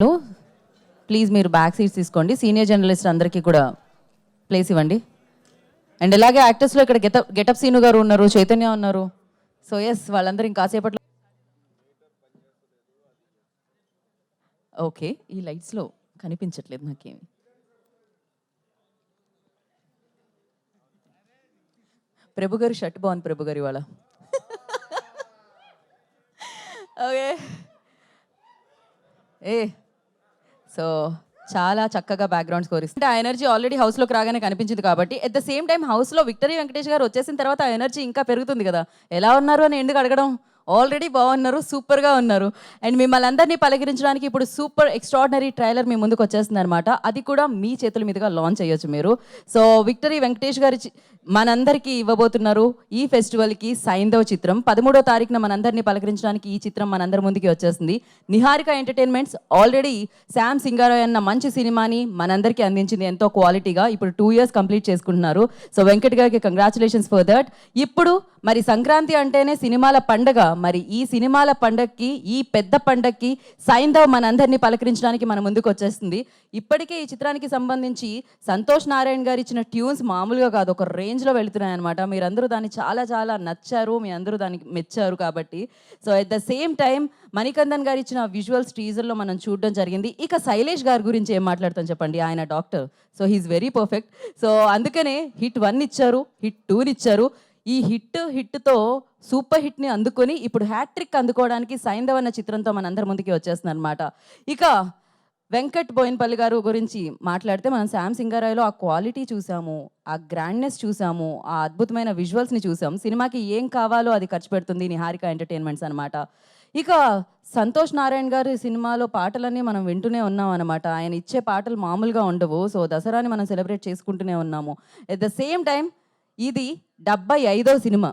Please మీరు back seats తీసుకోండి. Senior journalist అందరికీ కూడా ప్లేస్ ఇవ్వండి. అండ్ ఇలాగే యాక్టర్స్లో ఇక్కడ గెటప్ సీను గారు ఉన్నారు, చైతన్య ఉన్నారు. సో ఎస్, వాళ్ళందరూ ఇంకాసేపట్లో. ఓకే, ఈ లైట్స్లో కనిపించట్లేదు నాకేమి. ప్రభు గారు షర్ట్ బాగుంది, ప్రభు గారు ఇవాళ. ఓకే సో చాలా చక్కగా బ్యాక్గ్రౌండ్ స్కోర్ ఇస్తుంది. ఆ ఎనర్జీ ఆల్రెడీ హౌస్లోకి రాగానే కనిపించింది కాబట్టి ఎట్ ద సేమ్ టైం హౌస్లో విక్టరీ వెంకటేష్ గారు వచ్చేసిన తర్వాత ఆ ఎనర్జీ ఇంకా పెరుగుతుంది కదా. ఎలా ఉన్నారు అని ఎందుకు అడగడం, ఆల్రెడీ బాగున్నారు, సూపర్గా ఉన్నారు. అండ్ మిమ్మల్ని అందరినీ పలకరించడానికి ఇప్పుడు సూపర్ ఎక్స్ట్రాడినరీ ట్రైలర్ మీ ముందుకు వచ్చేస్తుంది అనమాట. అది కూడా మీ చేతుల మీదుగా లాంచ్ అయ్యొచ్చు మీరు. సో విక్టరీ వెంకటేష్ గారి మనందరికీ ఇవ్వబోతున్నారు ఈ ఫెస్టివల్కి సైంధవ్ చిత్రం. 13వ తారీఖున మనందరినీ పలకరించడానికి ఈ చిత్రం మనందరి ముందుకి వచ్చేస్తుంది. Niharika entertainments already Sam Singharoy అన్న మంచి సినిమాని మనందరికీ అందించింది ఎంతో క్వాలిటీగా. ఇప్పుడు 2 years కంప్లీట్ చేసుకుంటున్నారు. సో వెంకట్ గారికి కంగ్రాచులేషన్స్ ఫర్ దట్. ఇప్పుడు మరి సంక్రాంతి అంటేనే సినిమాల పండగ. మరి ఈ సినిమాల పండగకి, ఈ పెద్ద పండగకి సైంధవ్ మనందరినీ పలకరించడానికి మన ముందుకు వచ్చేస్తుంది. ఇప్పటికే ఈ చిత్రానికి సంబంధించి సంతోష్ నారాయణ గారు ఇచ్చిన ట్యూన్స్ మామూలుగా కాదు, ఒక రేంజ్లో వెళుతున్నాయన్నమాట. మీరందరూ దాన్ని చాలా చాలా నచ్చారు, మీ అందరూ దానికి మెచ్చారు కాబట్టి. So at the same time Manikandan గారు ఇచ్చిన విజువల్స్ టీజర్లో మనం చూడడం జరిగింది. ఇక శైలేష్ గారి గురించి ఏం మాట్లాడతాం చెప్పండి, ఆయన doctor. So he is very perfect. So అందుకనే హిట్ 1 ఇచ్చారు, హిట్ 2 ఇచ్చారు. ఈ హిట్తో సూపర్ హిట్ని అందుకొని ఇప్పుడు హ్యాట్రిక్ అందుకోవడానికి సైంధవ్ అన్న చిత్రంతో మనందరి ముందుకి వచ్చేస్తుంది అనమాట. ఇక వెంకట్ బోయిన్పల్లి గారు గురించి మాట్లాడితే మనం శామ్ సింగారాయ్లో ఆ క్వాలిటీ చూసాము, ఆ గ్రాండ్నెస్ చూసాము, ఆ అద్భుతమైన విజువల్స్ని చూసాం. సినిమాకి ఏం కావాలో అది ఖర్చు పెడుతుంది నిహారిక ఎంటర్టైన్మెంట్స్ అనమాట. ఇక సంతోష్ నారాయణ గారి సినిమాలో పాటలన్నీ మనం వింటూనే ఉన్నాం అనమాట. ఆయన ఇచ్చే పాటలు మామూలుగా ఉండవు. సో దసరాని మనం సెలబ్రేట్ చేసుకుంటూనే ఉన్నాము. ఎట్ ద సేమ్ టైం ఇది 75వ సినిమా.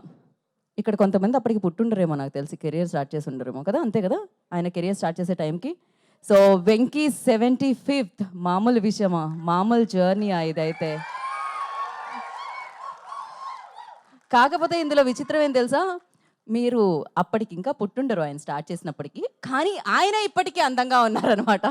ఇక్కడ కొంతమంది అప్పటికి పుట్టుండరేమో, నాకు తెలిసి కెరియర్ స్టార్ట్ చేసి ఉండరేమో కదా, అంతే కదా ఆయన కెరియర్ స్టార్ట్ చేసే టైంకి. సో వెంకీ 75th మామూలు విషయమా, మామూలు జర్నీ ఇదైతే. కాకపోతే ఇందులో విచిత్రం ఏం తెలుసా, మీరు అప్పటికి ఇంకా పుట్టుండరు ఆయన స్టార్ట్ చేసినప్పటికీ, కానీ ఆయన ఇప్పటికీ అందంగా ఉన్నారనమాట.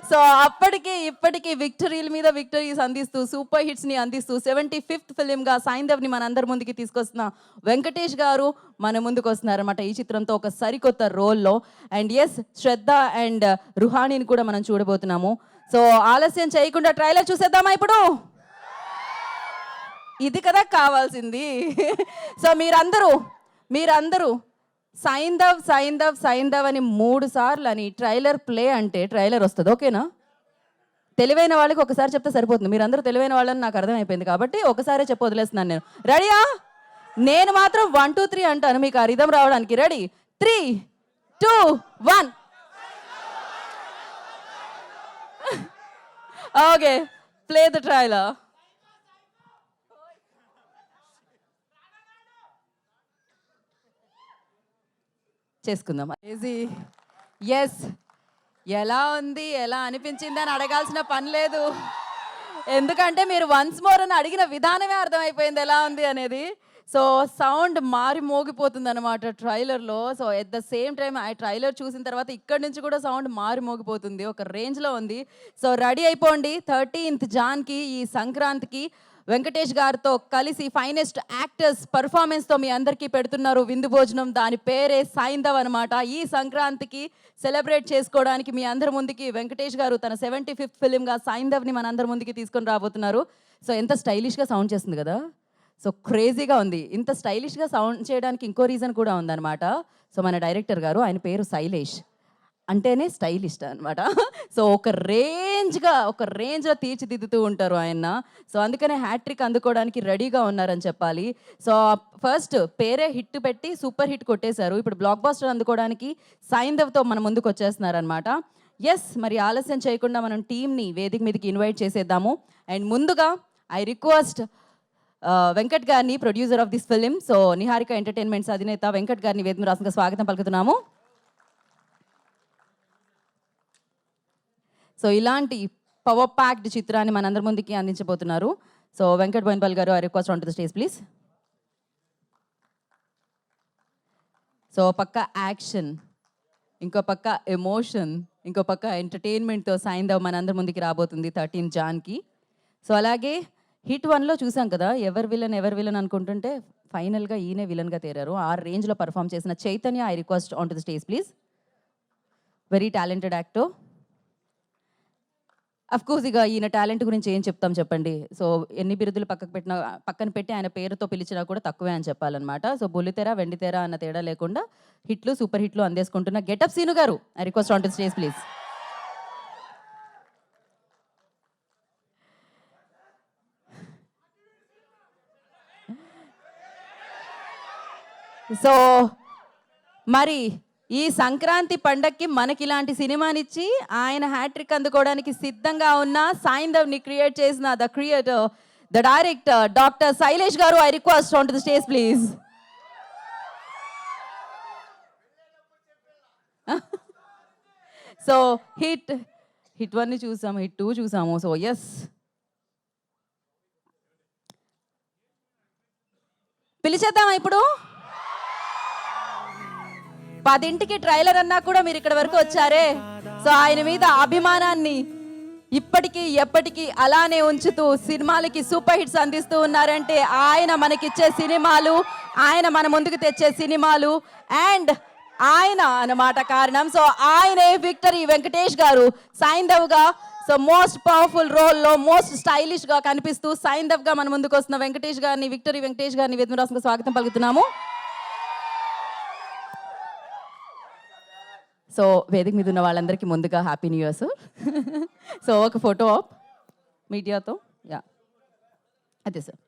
సో అప్పటికే ఇప్పటికీ విక్టరీల మీద విక్టరీస్ అందిస్తూ, సూపర్ హిట్స్ని అందిస్తూ 75th ఫిలింగా సైంధవ్ని మన అందరి ముందుకి తీసుకొస్తున్న వెంకటేష్ గారు మన ముందుకు వస్తున్నారనమాట ఈ చిత్రంతో ఒక సరికొత్త రోల్లో. అండ్ ఎస్, శ్రద్ధ అండ్ రుహానీని కూడా మనం చూడబోతున్నాము. సో ఆలస్యం చేయకుండా ట్రైలర్ చూసేద్దామా ఇప్పుడు? ఇది కదా కావాల్సింది. సో మీరందరూ సైంధవ్ సైంధవ్ సైంధవ్ అని 3 సార్లు అని ట్రైలర్ ప్లే అంటే ట్రైలర్ వస్తుంది. ఓకేనా? తెలివైన వాళ్ళకి ఒకసారి చెప్తే సరిపోతుంది. మీరందరూ తెలివైన వాళ్ళని నాకు అర్థమైపోయింది కాబట్టి ఒకసారే చెప్పి వదిలేస్తున్నాను నేను. రెడీయా? నేను మాత్రం 1 2 3 అంటాను మీకు ఆ రిధం రావడానికి. Ready? 3 2 1. Okay, play the trailer. చేసుకుందాం. ఎస్, ఎలా ఉంది, ఎలా అనిపించింది అని అడగాల్సిన పని లేదు. ఎందుకంటే మీరు వన్స్ మోర్ అని అడిగిన విధానమే అర్థమైపోయింది ఎలా ఉంది అనేది. సో సౌండ్ మారి మోగిపోతుంది అనమాట ట్రైలర్లో. So at the same time ఆ ట్రైలర్ చూసిన తర్వాత ఇక్కడి నుంచి కూడా సౌండ్ మారి మోగిపోతుంది, ఒక రేంజ్లో ఉంది. సో రెడీ అయిపోండి. 13th జాన్కి ఈ సంక్రాంతికి వెంకటేష్ గారితో కలిసి ఫైనెస్ట్ యాక్టర్స్ పర్ఫార్మెన్స్తో మీ అందరికీ పెడుతున్నారు విందు భోజనం. దాని పేరే సైంధవ్ అనమాట. ఈ సంక్రాంతికి సెలబ్రేట్ చేసుకోవడానికి మీ అందరి ముందుకి వెంకటేష్ గారు తన 75th ఫిలింగా సైంధవ్ని మన అందరి ముందుకి తీసుకొని రాబోతున్నారు. సో ఎంత స్టైలిష్గా సౌండ్ చేస్తుంది కదా, సో క్రేజీగా ఉంది. ఇంత స్టైలిష్గా సౌండ్ చేయడానికి ఇంకో రీజన్ కూడా ఉందన్నమాట. సో మన డైరెక్టర్ గారు, ఆయన పేరు శైలేష్, అంటేనే స్టైలిస్ట్ అనమాట. సో ఒక రేంజ్లో తీర్చిదిద్దుతూ ఉంటారు ఆయన. సో అందుకనే హ్యాట్రిక్ అందుకోవడానికి రెడీగా ఉన్నారని చెప్పాలి. సో ఫస్ట్ పేరే హిట్ పెట్టి సూపర్ హిట్ కొట్టేశారు. ఇప్పుడు బ్లాక్ బాస్టర్ అందుకోవడానికి సైంధవ్తో మన ముందుకు వచ్చేస్తున్నారనమాట. ఎస్, మరి ఆలస్యం చేయకుండా మనం టీమ్ని వేదిక మీదకి ఇన్వైట్ చేసేద్దాము. అండ్ ముందుగా ఐ రిక్వెస్ట్ వెంకట్ గారిని, producer of this film, so Niharika entertainments అధినేత వెంకట్ గారిని వేదిక రాష్ట్రంగా స్వాగతం పలుకుతున్నాము. సో ఇలాంటి పవర్ ప్యాక్డ్ చిత్రాన్ని మనందరి ముందుకి అందించబోతున్నారు. సో వెంకట్ బోయిన్పల్లి గారు, I request on to the stage please. So పక్క యాక్షన్ ఇంకో పక్క ఎమోషన్, ఇంకో పక్క ఎంటర్టైన్మెంట్తో సాయింధవ్ మనందరి ముందుకి రాబోతుంది 13 జాన్కి. సో అలాగే హిట్ 1లో చూసాం కదా, ఎవరు విలన్ అనుకుంటుంటే ఫైనల్గా ఈయనే విలన్గా తేరారు. ఆ రేంజ్లో పర్ఫామ్ చేసిన Chaitanya, I request on to the stage please. Very talented actor. Of course ఇక ఈయన టాలెంట్ గురించి ఏం చెప్తాం చెప్పండి. సో ఎన్ని బిరుదులు పక్కన పెట్టి ఆయన పేరుతో పిలిచినా కూడా తక్కువే అని చెప్పాలన్నమాట. సో బుల్లితెర వెండితెర అన్న తేడా లేకుండా హిట్లు, సూపర్ హిట్లు అందేసుకుంటున్న గెటప్ సీను గారు, I request on to stage please. So మరి ఈ సంక్రాంతి పండక్కి మనకి ఇలాంటి సినిమానిచ్చి ఆయన హ్యాట్రిక్ అందుకోవడానికి సిద్ధంగా ఉన్న సాయింధవ్ని క్రియేట్ చేసిన the creator, the director doctor Sailesh గారు, I request on to the stage please. So hit 1ని చూసాము, హిట్ 2 చూసాము. సో ఎస్, పిలిచేద్దామా ఇప్పుడు? 10ంటికి ట్రైలర్ అన్నా కూడా మీరు ఇక్కడ వరకు వచ్చారే. సో ఆయన మీద అభిమానాన్ని ఇప్పటికీ ఎప్పటికీ అలానే ఉంచుతూ సినిమాలకి సూపర్ హిట్స్ అందిస్తూ ఉన్నారంటే ఆయన మనకిచ్చే సినిమాలు, ఆయన మన ముందుకు తెచ్చే సినిమాలు అండ్ ఆయన అన్నమాట కారణం. సో ఆయనే విక్టరీ వెంకటేష్ గారు సాయింధవ్గా, సో మోస్ట్ పవర్ఫుల్ రోల్లో మోస్ట్ స్టైలిష్గా కనిపిస్తూ సాయింధవ్గా మన ముందుకు వస్తున్న వెంకటేష్ గారిని, విక్టరీ వెంకటేష్ గారిని వేదికగా స్వాగతం పలుకుతున్నాము. సో వేదిక మీద ఉన్న వాళ్ళందరికీ ముందుగా happy new year sir. So ఒక ఫోటో ఆప్ మీడియాతో, యా అదే సార్.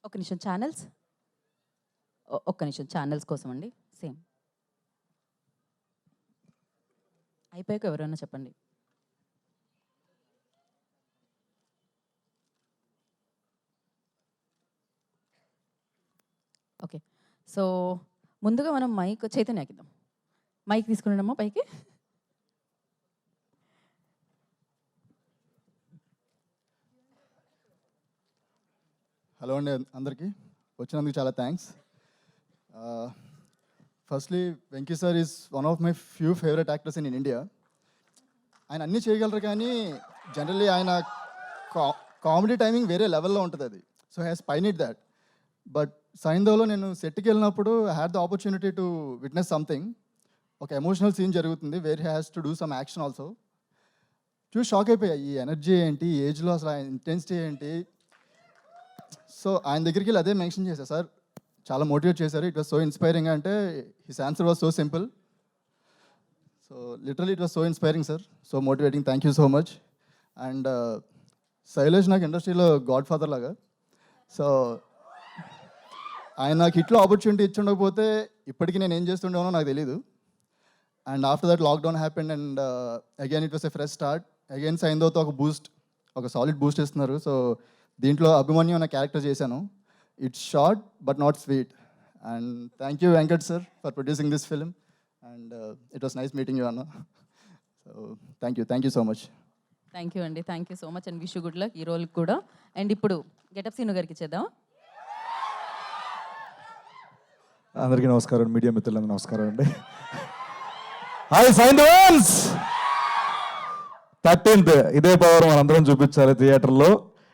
ఒక్క నిమిషం ఛానల్స్ కోసం అండి. సేమ్ అయిపోయాక ఎవరైనా చెప్పండి. ఓకే, సో ముందుగా మనం మైక్ చైతన్యకి ఇద్దాం. మైక్ తీసుకున్నామా పైకి. హలో అండి అందరికీ, వచ్చినందుకు చాలా thanks. Firstly Venky sir is one of my few favourite actors in India. ఆయన అన్నీ చేయగలరు కానీ జనరల్లీ ఆయన కామెడీ టైమింగ్ వేరే లెవెల్లో ఉంటుంది. అది సో హ్యాస్ పైనిట్ దాట్. బట్ సాయింధవ్లో నేను సెట్కి వెళ్ళినప్పుడు I had the opportunity to witness something. ఒక ఎమోషనల్ సీన్ జరుగుతుంది where he has to do some action also. చూసి షాక్ అయిపోయాయి, ఈ ఎనర్జీ ఏంటి, ఈ ఏజ్లో అసలు ఇంటెన్సిటీ ఏంటి. సో ఆయన దగ్గరికి వెళ్ళి అదే మెన్షన్ చేశారు, సార్ చాలా మోటివేట్ చేశారు. ఇట్ వాస్ సో ఇన్స్పైరింగ్ అంటే his answer was so simple. So literally it was so inspiring sir, so motivating. Thank you so much. And Shailesh నాకు ఇండస్ట్రీలో గాడ్ ఫాదర్ లాగా. సో ఆయన నాకు హిట్లో ఆపర్చునిటీ ఇచ్చి ఉండకపోతే ఇప్పటికీ నేను ఏం చేస్తుండేమో నాకు తెలీదు. And after that lockdown happened and again it was a fresh start. Again సాయింధవ్తో ఒక సాలిడ్ బూస్ట్ ఇస్తున్నారు. సో దీంట్లో అభిమన్యు అనే క్యారెక్టర్ చేశాను. It's short but not sweet. And thank you Venkat sir for producing this film. And it was nice meeting you అన్న. So thank you so much. Thank you అండి, thank you so much and wish you good luck ఈ రోల్కి కూడా. And ఇప్పుడు getup scene గారికి ఇచ్చేద్దాం. అందరికీ నమస్కారం, మీడియా మిత్రులందరూ నమస్కారం అండి. హాయ్ సాయింధవ్స్, 13th ఇదే పవర్ మనందరం చూపించాలి థియేటర్లో.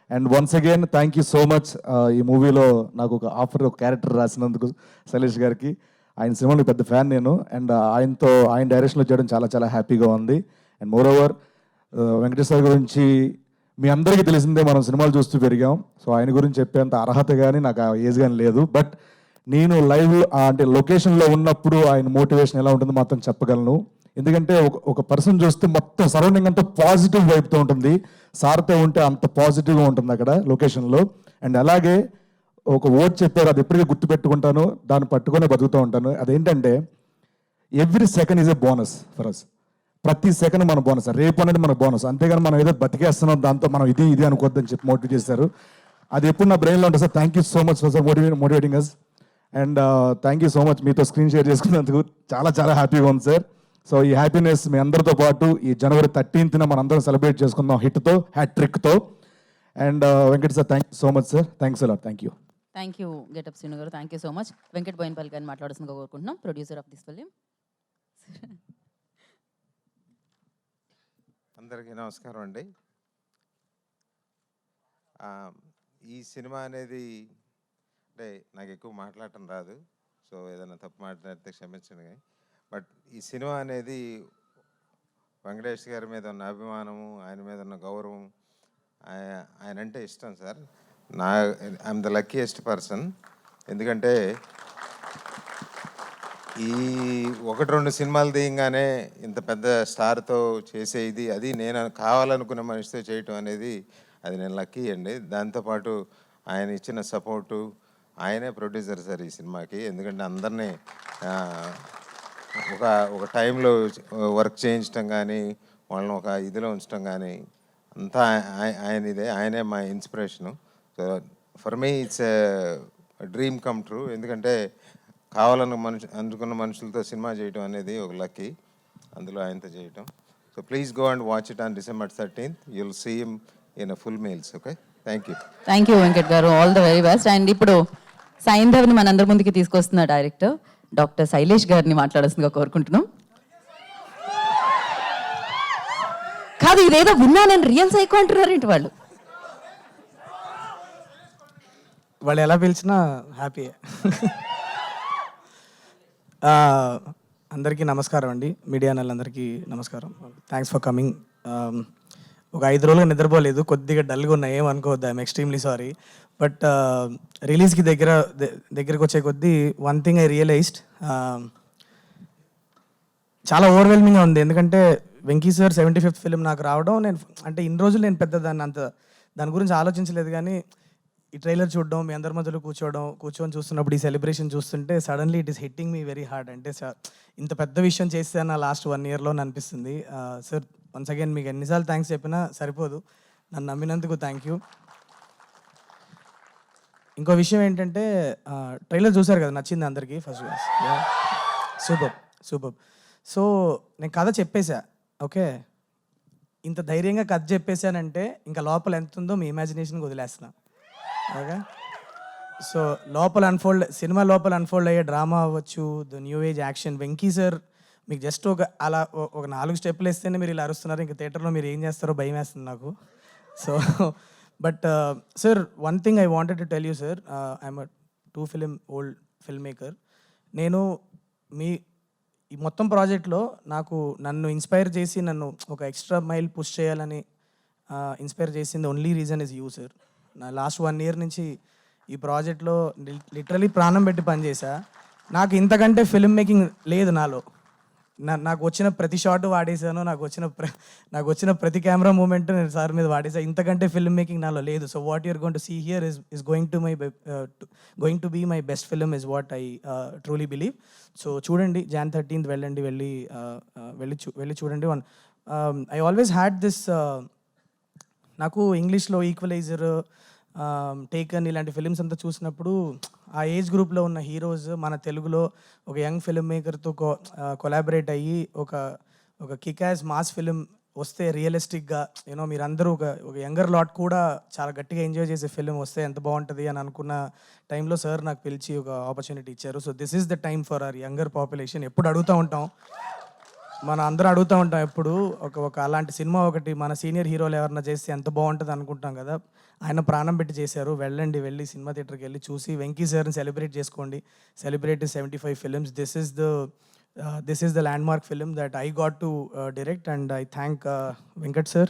And once again thank you so much ఈ మూవీలో నాకు ఒక క్యారెక్టర్ రాసినందుకు శైలేష్ గారికి. ఆయన సినిమాలో పెద్ద ఫ్యాన్ నేను. అండ్ ఆయన డైరెక్షన్లో చేయడం చాలా చాలా హ్యాపీగా ఉంది. And more over Venkatesh sir గురించి మీ అందరికీ తెలిసిందే, మనం సినిమాలు చూస్తూ పెరిగాం. సో ఆయన గురించి చెప్పేంత అర్హత కానీ నాకు ఆ ఏజ్ కానీ లేదు. బట్ నేను లైవ్ అంటే లొకేషన్లో ఉన్నప్పుడు ఆయన మోటివేషన్ ఎలా ఉంటుందో మాత్రం చెప్పగలను. ఎందుకంటే ఒక పర్సన్ చూస్తే మొత్తం సరౌండింగ్ అంతా పాజిటివ్ వైపుతో ఉంటుంది. సార్తో ఉంటే అంత పాజిటివ్గా ఉంటుంది అక్కడ లొకేషన్లో. అండ్ అలాగే ఒక వర్డ్ చెప్పారు, అది ఎప్పటికీ గుర్తుపెట్టుకుంటాను, దాన్ని పట్టుకొని బతుకుతూ ఉంటాను. అదేంటంటే every second is a bonus for us. ప్రతి సెకండ్ మన బోనస్, రేపు అనేది మన బోనస్. అంతేగాని మనం ఏదో బతికేస్తున్నాం దాంతో మనం ఇది అనుకోవద్దని చెప్పి మోటివేట్ చేశారు. అది ఎప్పుడు నా బ్రెయిన్లో ఉంటుంది sir. Thank you so much for motivating us. And thank you so much మీతో స్క్రీన్ షేర్ చేసుకున్నందుకు చాలా చాలా హ్యాపీగా ఉంది సార్. సో ఈ హ్యాపీనెస్ మీ అందరితో పాటు ఈ జనవరి 13th మనం అందరం సెలబ్రేట్ చేసుకుందాం హిట్తో, హ్యాట్రిక్తో. And Venkat sir, thank you so much sir. Thanks a lot. Thank you. Thank you getup Srinu గారు, thank you so much. Venkat Boyanapalli గారిని మాట్లాడాల్సిందిగా కోరుకుంటున్నాం, ప్రొడ్యూసర్ ఆఫ్ దిస్ ఫిలిం. అందరికీ నమస్కారం అండి. ఈ సినిమా అనేది అంటే నాకు ఎక్కువ మాట్లాడటం రాదు, సో ఏదైనా తప్పు మాట్లాడితే క్షమించండి. బట్ ఈ సినిమా అనేది వెంకటేష్ గారి మీద ఉన్న అభిమానము, ఆయన మీద ఉన్న గౌరవం, ఆయన అంటే ఇష్టం sir. I'm the luckiest person. ఎందుకంటే ఈ 1-2 సినిమాలు తీయంగానే ఇంత పెద్ద స్టార్తో చేసే అది నేను కావాలనుకున్న మనిషితో చేయటం అనేది అది నేను లక్కీ అండి. దాంతోపాటు ఆయన ఇచ్చిన సపోర్టు, ఆయనే ప్రొడ్యూసర్ సార్ ఈ సినిమాకి. ఎందుకంటే అందరినీ ఒక టైంలో వర్క్ చేయించడం కానీ, వాళ్ళని ఒక ఇదిలో ఉంచడం కానీ అంతా ఆయనే మా inspiration. So for me it's dream come true. ఎందుకంటే అనుకున్న మనుషులతో సినిమా చేయటం అనేది ఒక లక్కీ, అందులో ఆయనతో చేయటం. So please go and watch it on December 13th. You'll see him in full meals. Okay, thank you. Thank you Venkat గారు, all the very best. And ఇప్పుడు సైంధవ్ని మనందరి ముందుకి తీసుకొస్తున్న డైరెక్టర్ డాక్టర్ శైలేష్ గారిని మాట్లాడాల్సిందిగా కోరుకుంటున్నాం. కాదు, ఇదేదో విన్నా నేను రియల్ సైకో అంటున్నారేంటి వాళ్ళు? వాళ్ళు ఎలా పిలిచినా హ్యాపీ. అందరికీ నమస్కారం అండి, మీడియా వాళ్ళందరికీ నమస్కారం. Thanks for coming. ఒక 5 రోజులుగా నిద్రపోలేదు, కొద్దిగా డల్గా ఉన్నాయి, ఏమనుకోవద్దు. I'm extremely sorry. బట్ రిలీజ్కి దగ్గరకు వచ్చే కొద్దీ వన్ థింగ్ ఐ రియలైజ్డ్, చాలా ఓవర్వెల్మింగ్గా ఉంది. ఎందుకంటే వెంకీ సార్ 75th ఫిలిం నాకు రావడం, నేను అంటే ఇన్ని రోజులు నేను పెద్ద దాని గురించి ఆలోచించలేదు. కానీ ఈ ట్రైలర్ చూడడం, మీ అందరి మధ్యలో కూర్చొని చూస్తున్నప్పుడు, ఈ సెలబ్రేషన్ చూస్తుంటే suddenly it is hitting me very hard. అంటే సార్ ఇంత పెద్ద విషయం చేస్తే నా లాస్ట్ 1 yearలో అనిపిస్తుంది. సార్ వన్స్ అగైన్ మీకు ఎన్నిసార్లు థ్యాంక్స్ చెప్పినా సరిపోదు. నన్ను నమ్మినందుకు థ్యాంక్ యూ. ఇంకో విషయం ఏంటంటే, ట్రైలర్ చూసారు కదా, నచ్చింది అందరికీ. First super. సో నేను కథ చెప్పేశా, ఓకే. ఇంత ధైర్యంగా కథ చెప్పేశానంటే ఇంకా లోపల ఎంత ఉందో మీ ఇమాజినేషన్కి వదిలేస్తున్నా, ఓకే. సో సినిమా లోపల అన్ఫోల్డ్ అయ్యే డ్రామా అవ్వచ్చు, the new age action. Venky sir మీకు జస్ట్ ఒక 4 స్టెప్పులు వేస్తేనే మీరు ఇలా అరుస్తున్నారు. ఇంకా థియేటర్లో మీరు ఏం చేస్తారో భయం వేస్తుంది నాకు. So but sir, one thing I wanted to tell you sir, I'm a 2 film old film maker. నేను ఈ మొత్తం ప్రాజెక్ట్లో నన్ను ఇన్స్పైర్ చేసి, నన్ను ఒక ఎక్స్ట్రా మైల్ పుష్ చేయాలని ఇన్స్పైర్ చేసింది only reason is you sir. నా లాస్ట్ 1 year నుంచి ఈ ప్రాజెక్ట్లో లిటరలీ ప్రాణం పెట్టి పనిచేసా. నాకు ఇంతకంటే ఫిల్మ్ మేకింగ్ లేదు నాలో. నాకు వచ్చిన ప్రతి షాట్ వాడేసాను, నాకు వచ్చిన ప్రతి కెమెరా మూమెంట్ నేను సార్ మీద వాడేసాను. ఇంతకంటే ఫిల్మ్ మేకింగ్ నాలో లేదు. So what you're going to see here is going to be my best film is what I truly believe. So చూడండి, Jan 13th వెళ్ళి చూడండి. ఐ ఆల్వేస్ హ్యాడ్ దిస్, నాకు ఇంగ్లీష్లో ఈక్వలైజర్, టేకన్ ఇలాంటి ఫిలిమ్స్ అంతా చూసినప్పుడు ఆ ఏజ్ గ్రూప్లో ఉన్న హీరోస్ మన తెలుగులో ఒక యంగ్ ఫిల్మ్ మేకర్తో కొలాబరేట్ అయ్యి ఒక కిక్ యాజ్ మాస్ ఫిలిం వస్తే, రియలిస్టిక్గా మీరందరూ ఒక యంగర్ లాట్ కూడా చాలా గట్టిగా ఎంజాయ్ చేసే ఫిలిం వస్తే ఎంత బాగుంటుంది అని అనుకున్న టైంలో సార్ నాకు పిలిచి ఒక ఆపర్చునిటీ ఇచ్చారు. So this is the time for hour younger population. ఎప్పుడు అడుగుతూ ఉంటాం, మనం అందరూ అడుగుతూ ఉంటాం ఎప్పుడు, ఒక అలాంటి సినిమా ఒకటి మన సీనియర్ హీరోలు ఎవరన్నా చేస్తే ఎంత బాగుంటుంది అనుకుంటాం కదా. ఆయన ప్రాణం పెట్టి చేశారు. వెళ్ళి సినిమా థియేటర్కి వెళ్ళి చూసి వెంకీ సార్ని సెలబ్రేట్ చేసుకోండి. Celebrate 75 films. This is the landmark film that I got to direct, and I thank Venkat sir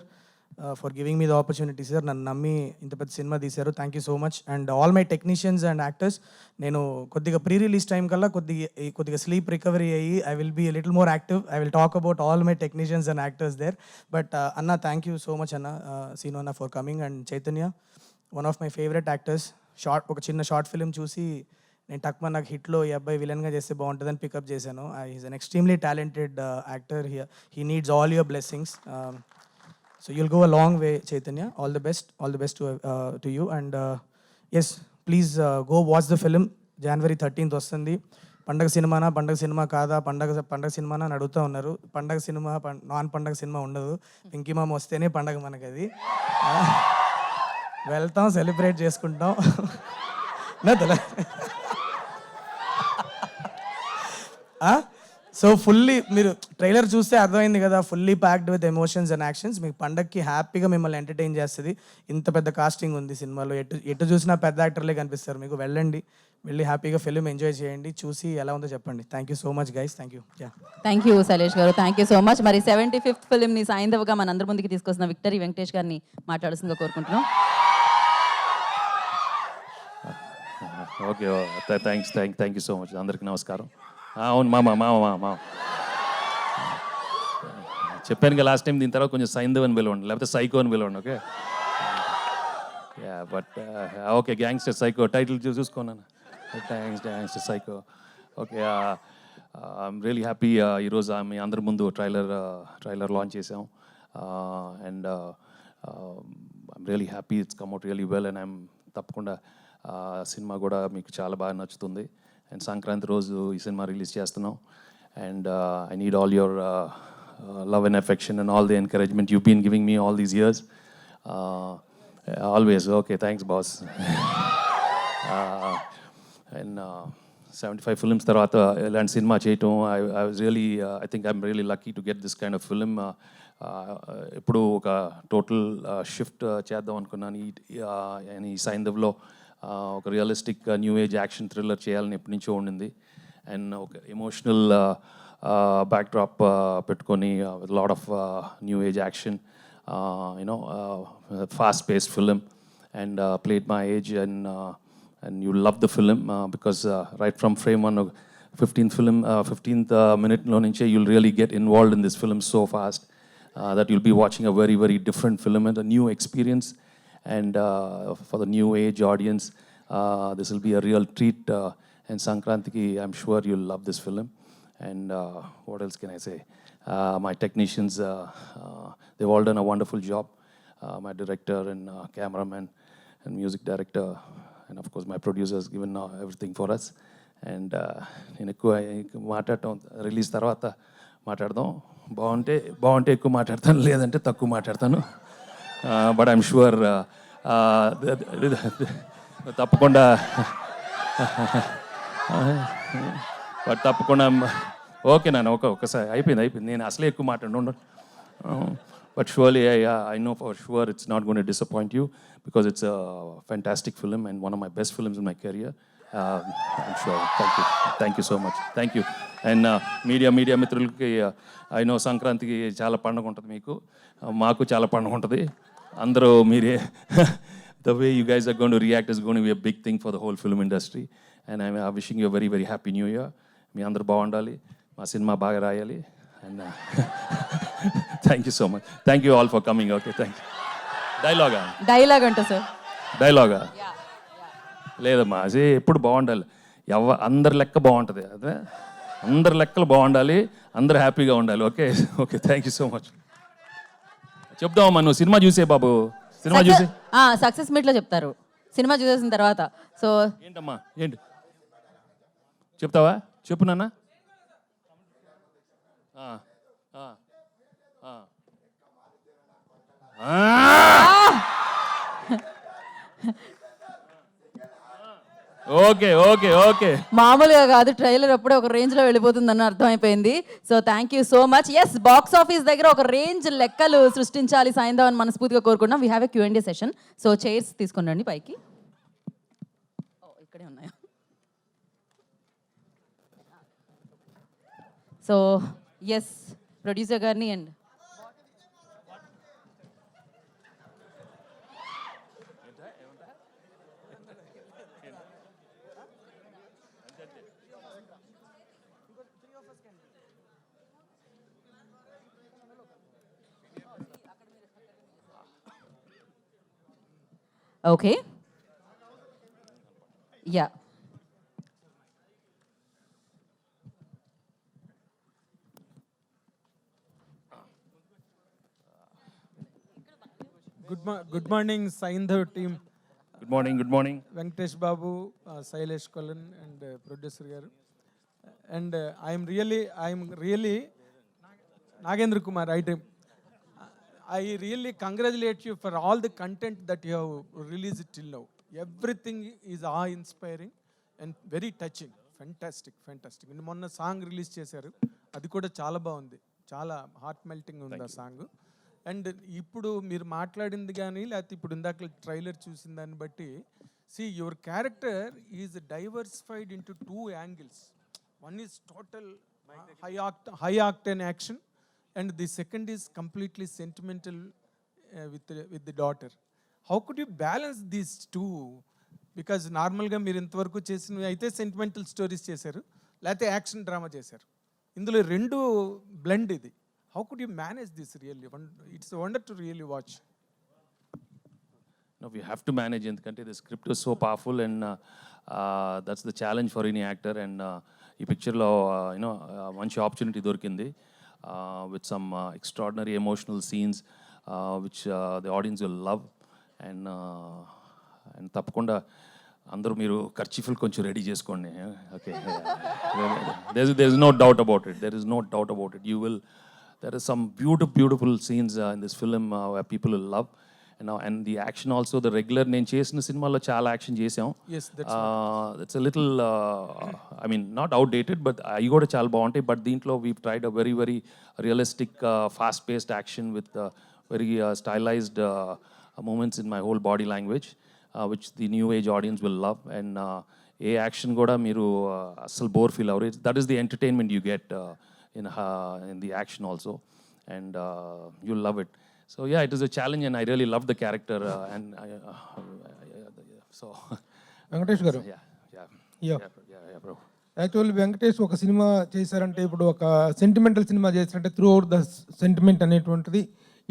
for giving me the opportunity sir. నన్ను నమ్మి ఇంత పెద్ద సినిమా తీశారు. Thank you so much. And all my technicians and actors, నేను కొద్దిగా pre release time కల్లా కొద్దిగా sleep recovery అయ్యి I will be little more active. I will talk about all my technicians and actors there. But అన్న, thank you so much అన్న, సీను అన్న, for coming. And Chaitanya, one of my favourite actors. ఒక చిన్న short film చూసి నేను టక్మన్ నాకు హిట్లో ఈ అబ్బాయి విలన్గా చేస్తే బాగుంటుందని పికప్ చేశాను. Is an extremely talented actor. He needs all your blessings. So you'll go a long way Chaitanya. All the best to you. And yes, please go watch the film. January 13th వస్తుంది. పండగ cinema కాదా, పండగ సినిమానా అని అడుగుతూ ఉన్నారు. పండగ cinema, non పండగ సినిమా ఉండదు. పింకీ మామ వస్తేనే పండగ మనకి అది. వెళ్తాం, సెలబ్రేట్ చేసుకుంటాం. సో ఫుల్లీ, మీరు ట్రైలర్ చూస్తే అర్థమైంది కదా, fully packed with emotions and actions. మీకు పండగకి హ్యాపీగా మిమ్మల్ని ఎంటర్టైన్ చేస్తుంది. ఇంత పెద్ద కాస్టింగ్ ఉంది సినిమాలో. ఎటు చూసినా పెద్ద యాక్టర్లే కనిపిస్తారు మీకు. వెళ్ళి హ్యాపీగా ఫిలిం ఎంజాయ్ చేయండి. చూసి ఎలా ఉందో చెప్పండి. Thank you so much guys. Thank you. Thank you Shailesh గారు, థ్యాంక్ యూ సో మచ్. మరి 75th ఫిలింని సాయంత్రంగా మన అందరి ముందుకి తీసుకొస్తున్న విక్టరీ వెంకటేష్ గారిని మాట్లాడాల్సిందిగా కోరుకుంటున్నాం. Okay, thank you so much. అందరికీ నమస్కారం. అవును, మామ చెప్పాను కదా లాస్ట్ టైం, దీని తర్వాత కొంచెం సైంధవ్ అని పిలవండి, లేకపోతే సైకో అని పిలవండి. Okay, but okay, gangster psycho title చూసుకున్నాను. Gangster psycho. Okay, I'm really happy. ఈరోజు మీ అందరి ముందు ట్రైలర్ లాంచ్ చేసాం. And I'm really happy. It's come out really well. And I'm తప్పకుండా సినిమా కూడా మీకు చాలా బాగా నచ్చుతుంది. అండ్ సంక్రాంతి రోజు ఈ సినిమా రిలీజ్ చేస్తున్నాం. And I need all your love and affection and all the encouragement you've been giving me all these years. Always. Okay, thanks, boss. And 75 films tarvata ilanti cinema cheyam, I was really I think I'm really lucky to get this kind of film. ఇప్పుడు ఒక total shift చేద్దాం అనుకున్నాను. ఈ సైంధవ్లో ఒక realistic new age action thriller చేయాలని ఎప్పటి నుంచో ఉండింది. అండ్ ఒక ఎమోషనల్ backdrop పెట్టుకొని with a lot of new age action, fast-paced film, and played my age, and you love the film because right from frame one, 15th minute lo nunche you'll really get involved in this film so fast that you'll be watching a very, very different film and a new experience. And for the new age audience, this will be a real treat. And Sankrantiki, I'm sure you'll love this film. And what else can I say? My technicians, they've all done a wonderful job. My director and cameraman and music director, and of course my producers, given everything for us. And నేను ఎక్కువ మాట్లాడటం release తర్వాత మాట్లాడదాం. బాగుంటే ఎక్కువ మాట్లాడతాను, లేదంటే తక్కువ మాట్లాడతాను. బట్ ఐఎమ్ షూర్ తప్పకుండా ఓకే నాన్న, ఒకసారి అయిపోయింది. నేను అసలే ఎక్కువ మాట్లాడు. But surely I know for sure it's not going to disappoint you because it's a fantastic film and one of my best films in my career. I'm sure. Thank you so much. Thank you. And media మిత్రులకి, I know సంక్రాంతికి చాలా పండుగ ఉంటుంది మీకు, మాకు చాలా పండుగ ఉంటుంది. అందరూ మీరే the way you guys are going to react is going to be a big thing for the whole film industry. And I'm wishing you a very, very happy new year. మీ అందరూ బాగుండాలి, మా సినిమా బాగా రాయాలి. And thank you so much. Thank you all for coming. Okay, thank you. Dialogue అంట sir. డైలాగా లేదమ్మా, అదే ఎప్పుడు బాగుండాలి. అందరి లెక్క బాగుంటుంది. అదే అందరి లెక్కలు బాగుండాలి, అందరు హ్యాపీగా ఉండాలి. Okay, thank you so much. చెప్దామమ్మా, నువ్వు సినిమా చూసే బాబు. సినిమా చూసి సక్సెస్ మీట్లో చెప్తారు, సినిమా చూసేసిన తర్వాత. సో ఏంటమ్మా, ఏంటి చెప్తావా? చెప్పు నాన్న. ఓకే. మామూలుగా కాదు, ట్రైలర్ అప్పుడే ఒక రేంజ్ లో వెళ్ళిపోతుందని అర్థమైపోయింది. So thank you so much. Yes, box office దగ్గర ఒక రేంజ్ లెక్కలు సృష్టించాలి సాయంత్రం అని మనస్ఫూర్తిగా కోరుకుంటున్నాం. We have a Q&A session. So chairs తీసుకుని పైకి. ఇక్కడే ఉన్నాయా? సో ఎస్, ప్రొడ్యూసర్ గారిని and okay, ya. Good morning Saindhav team, Good morning, good morning. Venkatesh Babu, Sailesh Kolanu and producer గారు. And I'm really Nagendra Kumar item. I really congratulate you for all the content that you have released till now. Everything is awe-inspiring and very touching. Fantastic. మొన్న song release చేశారు, అది కూడా చాలా బాగుంది, చాలా heart melting ఉంది ఆ సాంగ్. అండ్ ఇప్పుడు మీరు మాట్లాడింది కానీ లేకపోతే ఇప్పుడు ఇందాక ట్రైలర్ చూసిన దాన్ని బట్టి, your character is diversified into 2 angles. One is total high octane action, and the second is completely sentimental with the daughter. How could you balance these two? Because నార్మల్గా మీరు ఇంతవరకు చేసినవి అయితే సెంటిమెంటల్ స్టోరీస్ చేశారు, లేకపోతే యాక్షన్ డ్రామా చేశారు. ఇందులో 2 blend ఇది. How could you manage this really? It's a wonder to really watch. No, we have to manage ఎందుకంటే the script is so powerful and that's the challenge for any actor. And ఈ పిక్చర్లో మంచి opportunity దొరికింది with some extraordinary emotional scenes which the audience will love. And తప్పకుండా అందరూ మీరు ఖర్చీఫులు కొంచెం ready చేసుకోండి. Okay, there is no doubt about it. There is some beautiful scenes in this film where people will love. And the action also, the regular నేను చేసిన సినిమాలో చాలా action చేసాం. Yes, that's It's a little I mean not outdated, but అవి కూడా చాలా బాగుంటాయి. But దీంట్లో we've tried a very realistic fast paced action with very stylized moments in my whole body language, which the new age audience will love. And A action కూడా మీరు అసలు bore feel అవ్వరు. That is the entertainment you get in the action also, and you'll love it. So yeah, it is a challenge, and I really love the character. And so Venkatesh గారు, yeah, bro. Actually Venkatesh ఒక cinema చేశారంటే, ఇప్పుడు ఒక sentimental cinema చేశారంటే throughout the sentiment అనేటువంటిది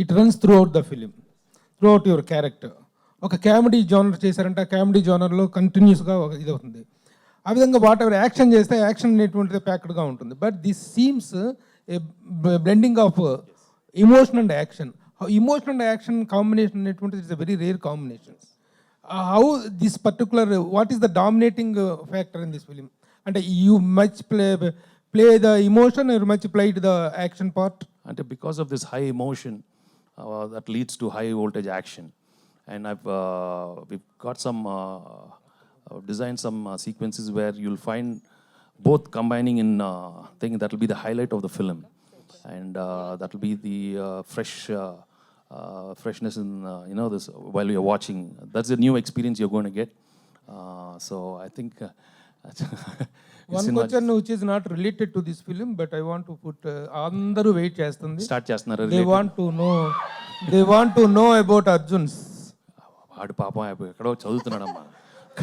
it runs throughout the film, throughout your character. ఒక comedy genre చేశారంటే ఆ కామెడీ జోనర్లో కంటిన్యూస్గా ఇది అవుతుంది. ఆ విధంగా వాట్ ఎవర్ యాక్షన్ చేస్తే యాక్షన్ అనేటువంటిది ప్యాక్డ్గా ఉంటుంది. But this seems a blending of emotion and action. Emotion and action combination అనేటువంటిది it's a very rare combination. How this particular, what is the dominating factor in this film? అంటే you much play the emotion or much played the action part? And because of this high emotion that leads to high voltage action. And we've got some designed some sequences where you'll find both combining in thing that will be the highlight of the film. And that will be the freshness in this while you're watching. That's the new experience you're going to get. So I think One question which is not related to this film, but I want to put అందరూ wait చేస్తుంది. start చేస్తున్నారు. They want to know about Arjun's. వాడు పాపం ఎక్కడో చదువుతున్నాడమ్మా,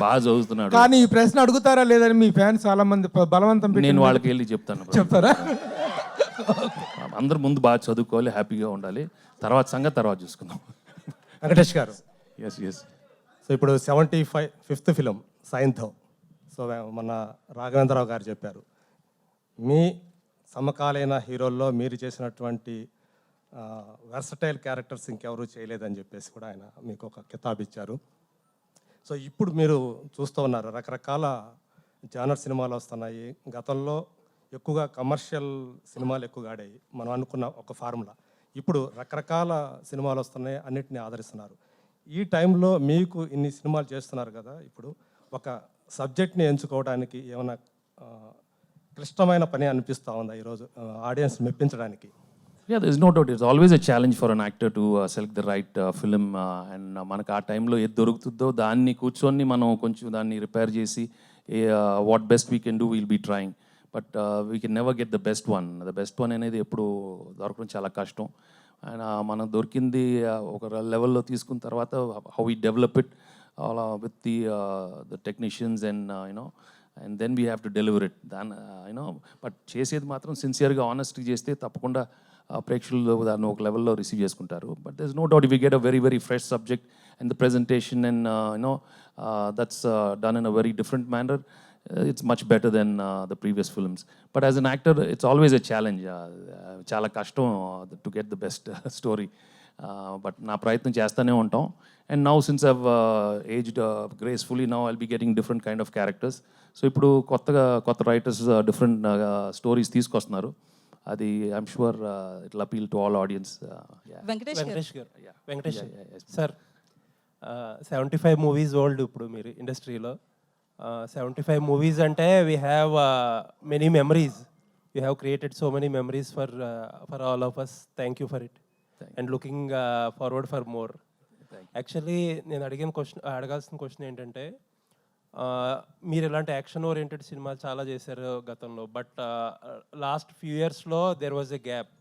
బాగా చదువుతున్నాడు. కానీ ఈ ప్రశ్న అడుగుతారా లేదని మీ ఫ్యాన్స్ చాలా మంది బలవంతం పెట్టి నేను వాళ్ళకి వెళ్ళి చెప్తాను bro. చెప్తారా? అందరు ముందు బాగా చదువుకోవాలి, హ్యాపీగా ఉండాలి, తర్వాత సంగతి తర్వాత చూసుకుందాం. వెంకటేష్ గారు, ఎస్ సో ఇప్పుడు 75th ఫిలిం సైంధవ్. సో మన రాఘవేంద్రరావు గారు చెప్పారు, మీ సమకాలీన హీరోల్లో మీరు చేసినటువంటి వెర్సటైల్ క్యారెక్టర్స్ ఇంకెవరూ చేయలేదని చెప్పేసి కూడా ఆయన మీకు ఒక కితాబ్ ఇచ్చారు. సో ఇప్పుడు మీరు చూస్తూ ఉన్నారు, రకరకాల జానర్ సినిమాలు వస్తున్నాయి. గతంలో ఎక్కువగా కమర్షియల్ సినిమాలు ఎక్కువగా ఆడాయి, మనం అనుకున్న ఒక ఫార్ములా. ఇప్పుడు రకరకాల సినిమాలు వస్తున్నాయి, అన్నిటిని ఆదరిస్తున్నారు. ఈ టైంలో మీకు ఇన్ని సినిమాలు చేస్తున్నారు కదా, ఇప్పుడు ఒక సబ్జెక్ట్ని ఎంచుకోవడానికి ఏమైనా క్లిష్టమైన పని అనిపిస్తూ ఉందా ఈరోజు audience మెప్పించడానికి? Yeah, there's no doubt. It's always a challenge for an actor to select the right film. And మనకు ఆ టైంలో ఏది దొరుకుతుందో దాన్ని కూర్చొని మనం కొంచెం దాన్ని రిపేర్ చేసి what best we can do will be trying. But we can never get the best one. The best one అనేది ఎప్పుడు దొరకడం చాలా కష్టం. అండ్ మనం దొరికింది ఒక లెవెల్లో తీసుకున్న తర్వాత how we develop it with the technicians and and then we have to deliver it దాని యూనో బట్ చేసేది మాత్రం సిన్సియర్గా ఆనెస్ట్గా చేస్తే తప్పకుండా ప్రేక్షకులు దాన్ని ఒక లెవెల్లో రిసీవ్ చేసుకుంటారు. But there is no doubt we get a very very fresh subject and the presentation and you know that's done in a very different manner. It's much better than the previous films. But as an actor, it's always a challenge. Chala kashtam to get the best story. But na prayatnam chestane untam. And now since I've aged gracefully, now I'll be getting different kind of characters. So ippudu kotta writers different stories తీసుకొస్తున్నారు. అది I'm sure it'll appeal to all audience. Yeah. Venkatesh గారు Venkatesh sir 75 movies old ఇప్పుడు మీరు ఇండస్ట్రీలో 75 movies అంటే we have many memories, we have created so many memories for all of us. Thank you for it and looking forward for more. Actually నేను అడగాల్సిన question ఏంటంటే, మీరు ఇలాంటి యాక్షన్ ఓరియంటెడ్ సినిమాలు చాలా చేశారు గతంలో, బట్ లాస్ట్ ఫ్యూ ఇయర్స్లో దెర్ వాజ్ ఎ గ్యాప్.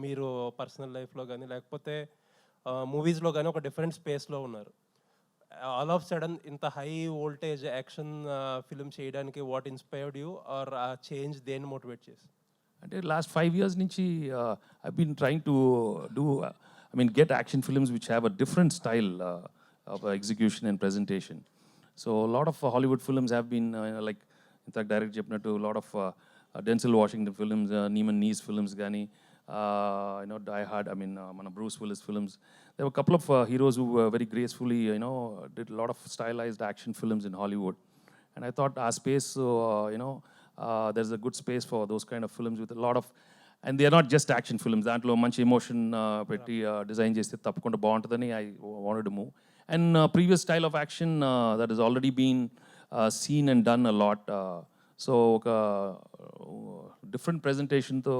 మీరు పర్సనల్ లైఫ్లో కానీ లేకపోతే మూవీస్లో కానీ ఒక డిఫరెంట్ స్పేస్లో ఉన్నారు. ఆల్ ఆఫ్ సడన్ ఇంత హై వోల్టేజ్ యాక్షన్ ఫిల్మ్ చేయడానికి what inspired you or a change దేన్ని మోటివేట్ చేసి? అంటే లాస్ట్ 5 years నుంచి I been trying to do get action films which have a different style of execution and presentation. So a lot of Hollywood films have been like in fact direct చెప్పినట్టు a lot of Denzel Washington films, Neiman Nee's films gani, Die Hard, మన Bruce Willis films. There were a couple of heroes who very gracefully did a lot of stylized action films in Hollywood, and I thought our space, there's a good space for those kind of films with a lot of, and they are not just action films, దాంట్లో మంచి emotion పెట్టి design చేస్తే తప్పకుండా బాగుంటుందని I wanted to move. And previous style of action that has already been seen and done a lot, so ఒక different presentation తో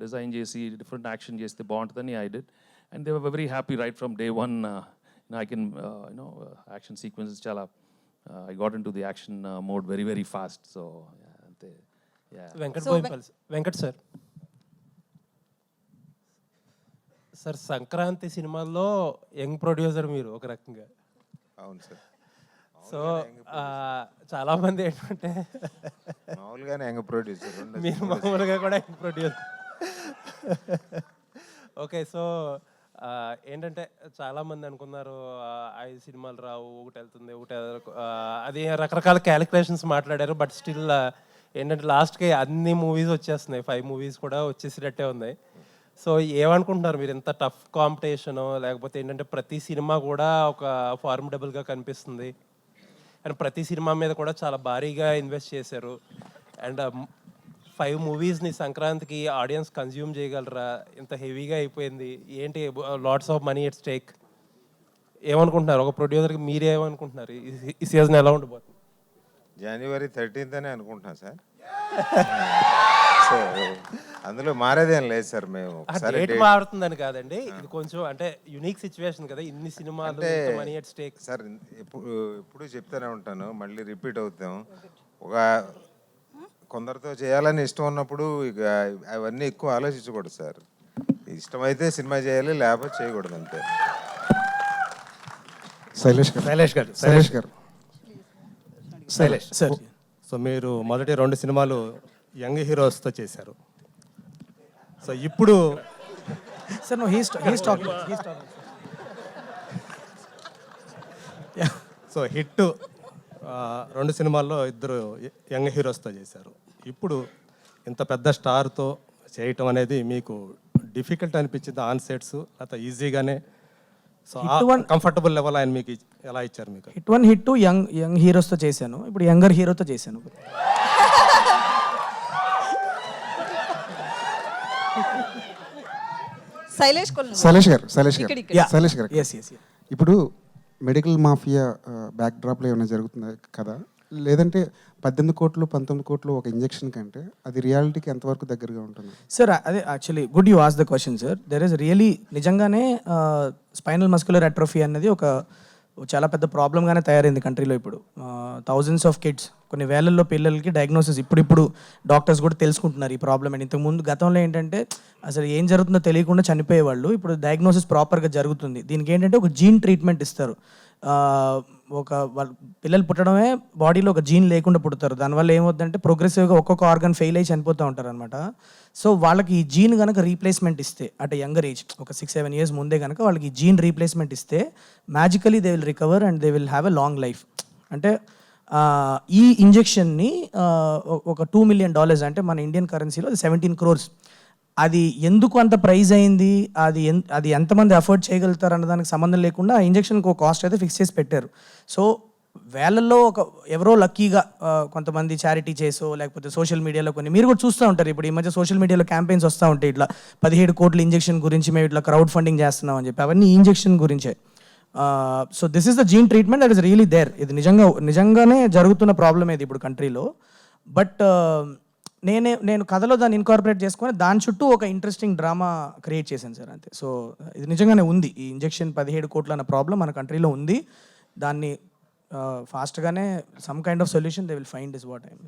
design చేసి different action చేస్తే బాగుంటుందని I did, and they were very happy right from day one. I can action sequences chala I got into the action mode very very fast. So yeah. Venkat sir Sankranti సినిమాల్లో young producer మీరు ఒక రకంగా. అవును sir. So చాలా మంది ఏంటంటే మామూలుగానే young producer, మీరు మామూలుగా కూడా యంగ్ ప్రొడ్యూసర్. ఓకే, సో ఏంటంటే చాలామంది అనుకున్నారు 5 సినిమాలు రావు, ఒకటి వెళ్తుంది ఒకటి అది రకరకాల క్యాలిక్యులేషన్స్ మాట్లాడారు. బట్ స్టిల్ ఏంటంటే లాస్ట్కి అన్ని మూవీస్ వచ్చేస్తున్నాయి, 5 మూవీస్ కూడా వచ్చేసినట్టే ఉన్నాయి. సో ఏమనుకుంటున్నారు మీరు? ఎంత టఫ్ కాంపిటీషను, లేకపోతే ఏంటంటే ప్రతి సినిమా కూడా ఒక ఫార్మిడబుల్గా కనిపిస్తుంది, అండ్ ప్రతి సినిమా మీద కూడా చాలా భారీగా ఇన్వెస్ట్ చేశారు, అండ్ 5 మూవీస్ని సంక్రాంతికి ఆడియన్స్ కన్జ్యూమ్ చేయగలరా? ఇంత హెవీగా అయిపోయింది ఏంటి? Lots of money at stake. ఏమనుకుంటున్నారు ఒక ప్రొడ్యూసర్కి? మీరేమనుకుంటున్నారు ఈ సీజన్ ఎలా ఉండబోతుంది? January 13th అనే అనుకుంటున్నాను సార్. సో అందులో మారేదేం లేదు సార్. మేము డేట్ మారుతుందని కాదండి, ఇది కొంచెం అంటే యునిక్ సిచ్యువేషన్ కదా, ఇన్ని సినిమాలు మనీ ఎట్ స్టేక్. సార్ ఎప్పుడు చెప్తూనే ఉంటాను, మళ్ళీ రిపీట్ అవుతాం. ఒక కొందరితో చేయాలని ఇష్టం ఉన్నప్పుడు ఇక అవన్నీ ఎక్కువ ఆలోచించకూడదు సార్. ఇష్టమైతే సినిమా చేయాలి, లేకపోతే చేయకూడదు అంతే. శైలేష్ గారు సో మీరు మొదటి 2 సినిమాలు యంగ్ హీరోస్తో చేశారు. సో ఇప్పుడు sir no he's talking. So hit 2 సినిమాల్లో 2 యంగ్ హీరోస్తో చేశారు. ఇప్పుడు ఇంత పెద్ద స్టార్తో చేయటం అనేది మీకు డిఫికల్ట్ అనిపించింది ఆన్ సెట్స్, లేకపోతే ఈజీగానే? సో కంఫర్టబుల్ లెవెల్ ఆయన మీకు ఎలా ఇచ్చారు? మీకు హిట్ 1 హిట్ 2 యంగ్ హీరోస్తో చేశాను, ఇప్పుడు యంగర్ హీరోతో చేశాను. శైలేష్ గారు ఇప్పుడు మెడికల్ మాఫియా బ్యాక్ డ్రాప్లో ఏమైనా జరుగుతుందా కదా, లేదంటే 18 కోట్లు 19 కోట్లు ఒక ఇంజెక్షన్ కంటే అది రియాలిటీకి ఎంతవరకు దగ్గరగా ఉంటుంది? సార్ అదే actually good you ask the question sir. There is really నిజంగానే స్పైనల్ మస్కులర్ అట్రోఫీ అనేది ఒక చాలా పెద్ద ప్రాబ్లంగానే తయారైంది కంట్రీలో. ఇప్పుడు థౌజండ్స్ ఆఫ్ కిడ్స్, కొన్ని వేలల్లో పిల్లలకి డయాగ్నోసిస్ ఇప్పుడు డాక్టర్స్ కూడా తెలుసుకుంటున్నారు ఈ ప్రాబ్లం. అండ్ ఇంతకుముందు గతంలో ఏంటంటే అసలు ఏం జరుగుతుందో తెలియకుండా చనిపోయేవాళ్ళు, ఇప్పుడు డయాగ్నోసిస్ ప్రాపర్గా జరుగుతుంది. దీనికి ఏంటంటే ఒక జీన్ ట్రీట్మెంట్ ఇస్తారు. ఒక వాళ్ళ పిల్లలు పుట్టడమే బాడీలో ఒక జీన్ లేకుండా పుడతారు. దానివల్ల ఏమవుతుందంటే ప్రోగ్రెసివ్గా ఒక్కొక్క ఆర్గన్ ఫెయిల్ అయ్యి చనిపోతూ ఉంటారు అనమాట. సో వాళ్ళకి ఈ జీన్ కనుక రీప్లేస్మెంట్ ఇస్తే అట్ యంగర్ ఏజ్ ఒక 6-7 years ముందే కనుక వాళ్ళకి ఈ జీన్ రీప్లేస్మెంట్ ఇస్తే మ్యాజికలీ they will recover and they will have a long life. అంటే ఈ ఇంజెక్షన్ని ఒక $2 million అంటే మన ఇండియన్ కరెన్సీలో 17 crores. అది ఎందుకు అంత ప్రైజ్ అయింది, అది ఎంతమంది అఫోర్డ్ చేయగలుగుతారు అన్న దానికి సంబంధం లేకుండా ఆ ఇంజెక్షన్కి ఒక కాస్ట్ అయితే ఫిక్స్ చేసి పెట్టారు. సో వేలల్లో ఎవరో లక్కీగా కొంతమంది చారిటీ చేసో లేకపోతే సోషల్ మీడియాలో కొన్ని మీరు కూడా చూస్తూ ఉంటారు. ఇప్పుడు ఈ మధ్య సోషల్ మీడియాలో క్యాంపెయిన్స్ వస్తూ ఉంటాయి, ఇట్లా 17 కోట్ల ఇంజెక్షన్ గురించి మేము ఇట్లా క్రౌడ్ ఫండింగ్ చేస్తున్నాం అని చెప్పి. అవన్నీ ఇంజెక్షన్ గురించే. So this is the gene treatment that is really there. ఇది నిజంగానే జరుగుతున్న ప్రాబ్లం ఇది ఇప్పుడు కంట్రీలో. బట్ నేను కథలో దాన్ని ఇన్కార్పొరేట్ చేసుకొని దాని చుట్టూ ఒక ఇంట్రెస్టింగ్ డ్రామా క్రియేట్ చేశాను సార్, అంతే. సో ఇది నిజంగానే ఉంది, ఈ ఇంజెక్షన్ 17 కోట్ల అన్న ప్రాబ్లం మన కంట్రీలో ఉంది. దాన్ని ఫాస్ట్గానే some kind of solution they will find is what I'm.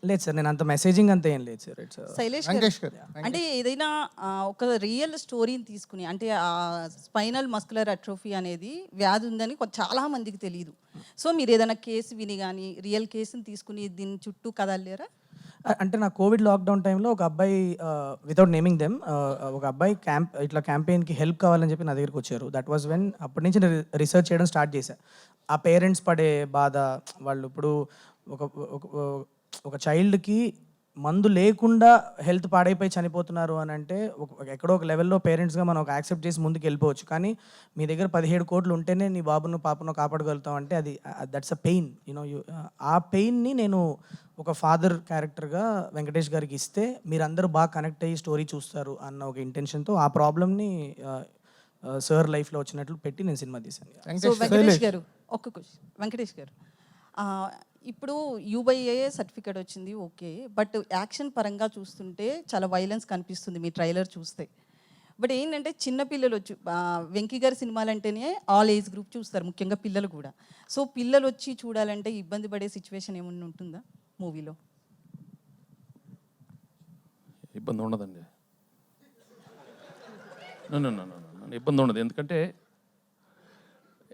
లేదు సార్, నేను అంత మెసేజింగ్ అంత ఏం లేదు సార్. ఇట్స్ శైలేష్ గారు, అంటే ఏదైనా ఒక రియల్ స్టోరీని తీసుకుని, అంటే ఆ స్పైనల్ మస్కులర్ అట్రోఫీ అనేది వ్యాధి ఉందని చాలా మందికి తెలియదు. సో మీరు ఏదైనా కేసు విని కానీ రియల్ కేసుని తీసుకుని దీని చుట్టూ కదలేరా? అంటే నా కోవిడ్ లాక్డౌన్ టైంలో ఒక అబ్బాయి, వితౌట్ నేమింగ్ దెమ్, ఒక అబ్బాయి ఇట్లా క్యాంపెయిన్కి హెల్ప్ కావాలని చెప్పి నా దగ్గరికి వచ్చారు. దట్ వాజ్ వెన్ అప్పటి నుంచి నేను రీసెర్చ్ చేయడం స్టార్ట్ చేశాను. ఆ పేరెంట్స్ పడే బాధ, వాళ్ళు ఇప్పుడు ఒక చైల్డ్కి మందు లేకుండా హెల్త్ పాడైపోయి చనిపోతున్నారు అని అంటే ఎక్కడో ఒక లెవెల్లో పేరెంట్స్గా మనం ఒక యాక్సెప్ట్ చేసి ముందుకు వెళ్ళిపోవచ్చు. కానీ మీ దగ్గర 17 కోట్లు ఉంటేనే నీ బాబును పాపను కాపాడగలుగుతాం అంటే అది దట్స్ అ పెయిన్, యూనో. ఆ పెయిన్ని నేను ఒక ఫాదర్ క్యారెక్టర్గా వెంకటేష్ గారికి ఇస్తే మీరందరూ బాగా కనెక్ట్ అయ్యి స్టోరీ చూస్తారు అన్న ఒక ఇంటెన్షన్తో ఆ ప్రాబ్లమ్ని సార్ లైఫ్లో వచ్చినట్లు పెట్టి నేను సినిమా తీశాను. సో వెంకటేష్ గారు, ఒక్క క్వశ్చన్. వెంకటేష్ గారు, ఇప్పుడు UBA సర్టిఫికేట్ వచ్చింది, ఓకే. బట్ యాక్షన్ పరంగా చూస్తుంటే చాలా వైలెన్స్ కనిపిస్తుంది మీ ట్రైలర్ చూస్తే. బట్ ఏంటంటే చిన్నపిల్లలు వచ్చి వెంకీ గారి సినిమాలు అంటేనే ఆల్ ఏజ్ గ్రూప్ చూస్తారు, ముఖ్యంగా పిల్లలు కూడా. సో పిల్లలు వచ్చి చూడాలంటే ఇబ్బంది పడే సిచ్యువేషన్ ఏమన్నా ఉంటుందా మూవీలో? ఇబ్బంది ఉండదండి. ఇబ్బంది ఉండదు, ఎందుకంటే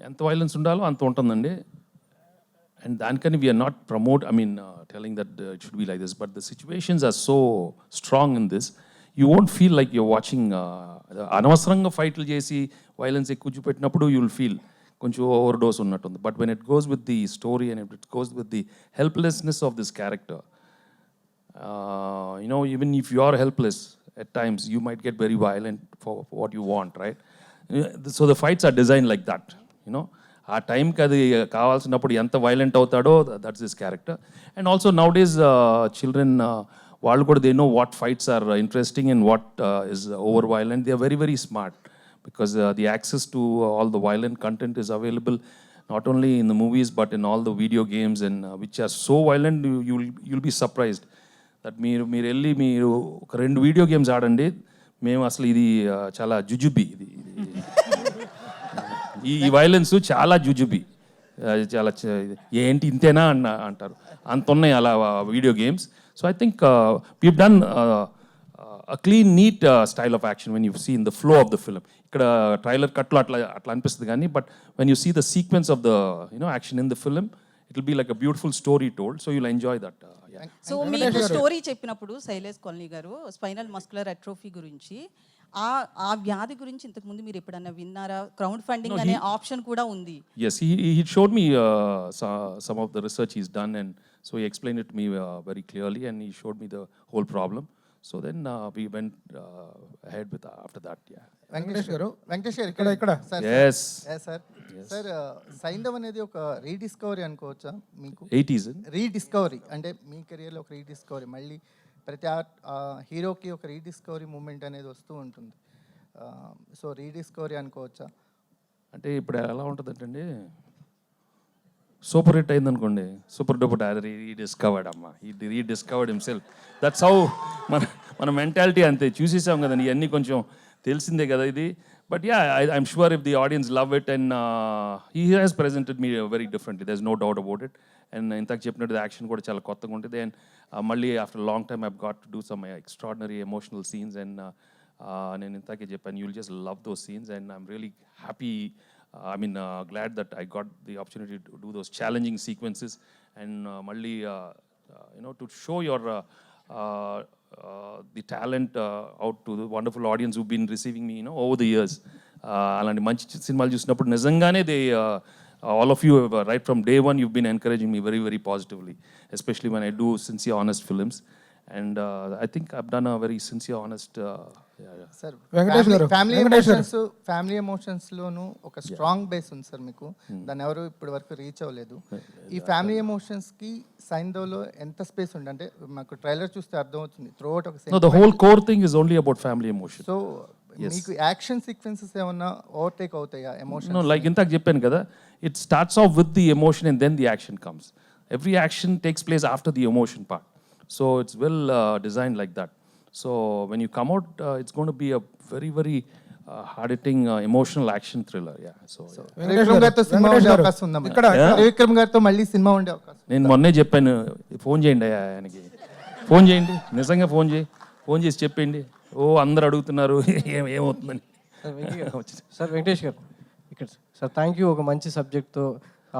ఎంత వైలెన్స్ ఉండాలో అంత ఉంటుందండి. And దానికని we are not telling that it should be like this, but the situations are so strong in this, you won't feel like you're watching అనవసరంగా ఫైట్లు చేసి వైలెన్స్ ఎక్కువ చూపెట్టినప్పుడు you will feel కొంచెం ఓవర్ డోస్ ఉన్నట్టుంది. But when it goes with the story and it goes with the helplessness of this character, even if you are helpless at times, you might get very violent for what you want, right? So the fights are designed like that, ఆ టైంకి అది కావాల్సినప్పుడు ఎంత violent అవుతాడో that's this character. And also nowadays children వాళ్ళు కూడా they know what fights are interesting and what is over violent. They are very very smart because the access to all the violent content is available not only in the movies but in all the video games and which are so violent you'll be surprised that మీరు వెళ్ళి మీరు ఒక 2 video games ఆడండి, మేము అసలు ఇది చాలా జుజుబి, ఈ వైలెన్స్ చాలా జుజుబి, చాలా ఏంటి ఇంతేనా అంటారు, అంత ఉన్నాయి అలా video games. So I think weave done a clean, neat style of action when you see in the flow of the film. ఇక్కడ ట్రైలర్ కట్లో అట్లా అనిపిస్తుంది కానీ but when you see the sequence of the action in the film, it will be like a beautiful story told, so you'll enjoy that. So మీకు story చెప్పినప్పుడు Shailesh colony గారు spinal muscular atrophy గురించి, ఆ వ్యాధి గురించి ఇంతకుముందు మీరు ఎప్పుడన్నా విన్నారా? క్రౌడ్ ఫండింగ్ అనే ఆప్షన్ కూడా ఉంది. Yes, he showed me some of the research he's done, and so he explained it to me very clearly, and he showed me the whole problem. So then we went ahead with after that. Yeah. Venkatesh గారు ఇక్కడ Yes. Sir Saindhav అనేది ఒక rediscovery అనుకోవచ్చా మీకు? 80s. Rediscovery అంటే మీ కెరియర్లో ఒక rediscovery, మళ్ళీ ప్రతి హీరోకి ఒక రీడిస్కవరీ మూమెంట్ అనేది వస్తూ ఉంటుంది. సో రీడిస్కవరీ అనుకోవచ్చా? అంటే ఇప్పుడు ఎలా ఉంటుందంటే సూపర్ హిట్ అయింది అనుకోండి, సూపర్ డూపర్ రీడిస్కవర్డ్ అమ్మ, రీడిస్కవర్డ్ హిమ్సెల్ఫ్. దట్స్ హౌ మన మెంటాలిటీ అంతే. చూసేసాం కదండి, ఇవన్నీ కొంచెం తెలిసిందే కదా ఇది. But yeah, I'm sure if the audience love it and he has presented me very differently, there is no doubt about it. And ఇంతకు చెప్పినట్టు యాక్షన్ కూడా చాలా కొత్తగా ఉంటుంది. అండ్ మళ్ళీ after long time I've got to do some extraordinary emotional scenes. And నేను ఇంతకే చెప్పాను, you will just love those scenes. And I'm really happy I mean, glad that I got the opportunity to do those challenging sequences and Malli, to show your the talent out to the wonderful audience who've been receiving me, over the years. అలాంటి మంచి సినిమాలు చూసినప్పుడు నిజంగానే all of you, right from day one, you've been encouraging me very, very positively, especially when I do sincere, honest films. And I think I've done a very sincere, honest. Sir Venkatesh గారు, family Venkatesh గారు. Family ఎమోషన్స్లోనూ ఒక strong base ఉంది sir మీకు. దాన్ని ఎవరు ఇప్పటి వరకు reach అవ్వలేదు. ఈ ఫ్యామిలీ ఎమోషన్స్కి సైంధవ్లో ఎంత స్పేస్ ఉంది అంటే మాకు ట్రైలర్ చూస్తే అర్థమవుతుంది త్రూ అవుట్ ఒక No, the whole core thing is only about family emotion. So మీకు యాక్షన్ సీక్వెన్సెస్ ఏమన్నా ఓవర్టేక్ అవుతాయా ఎమోషన్? No, like ఇంతకు చెప్పాను కదా, it starts off with the emotion and then the action comes. Every action takes place after the emotion part. So it's well designed like that. So when you come out, it's going to be a very, very hard-hitting emotional action thriller. Yeah. So Trivikram గారితో cinema ఉండే అవకాశం ఉందా? త్రివిక్రమ్ గారితో మళ్ళీ cinema ఉండే అవకాశం? నేను మొన్నే చెప్పాను, ఫోన్ చేయండి ఆయనకి, ఫోన్ చేయండి, నిజంగా ఫోన్ చేసి చెప్పండి. అందరు అడుగుతున్నారు ఏమవుతుందని. సార్ వెంకటేష్ గారు ఇక్కడ సార్ థ్యాంక్ యూ. ఒక మంచి సబ్జెక్ట్తో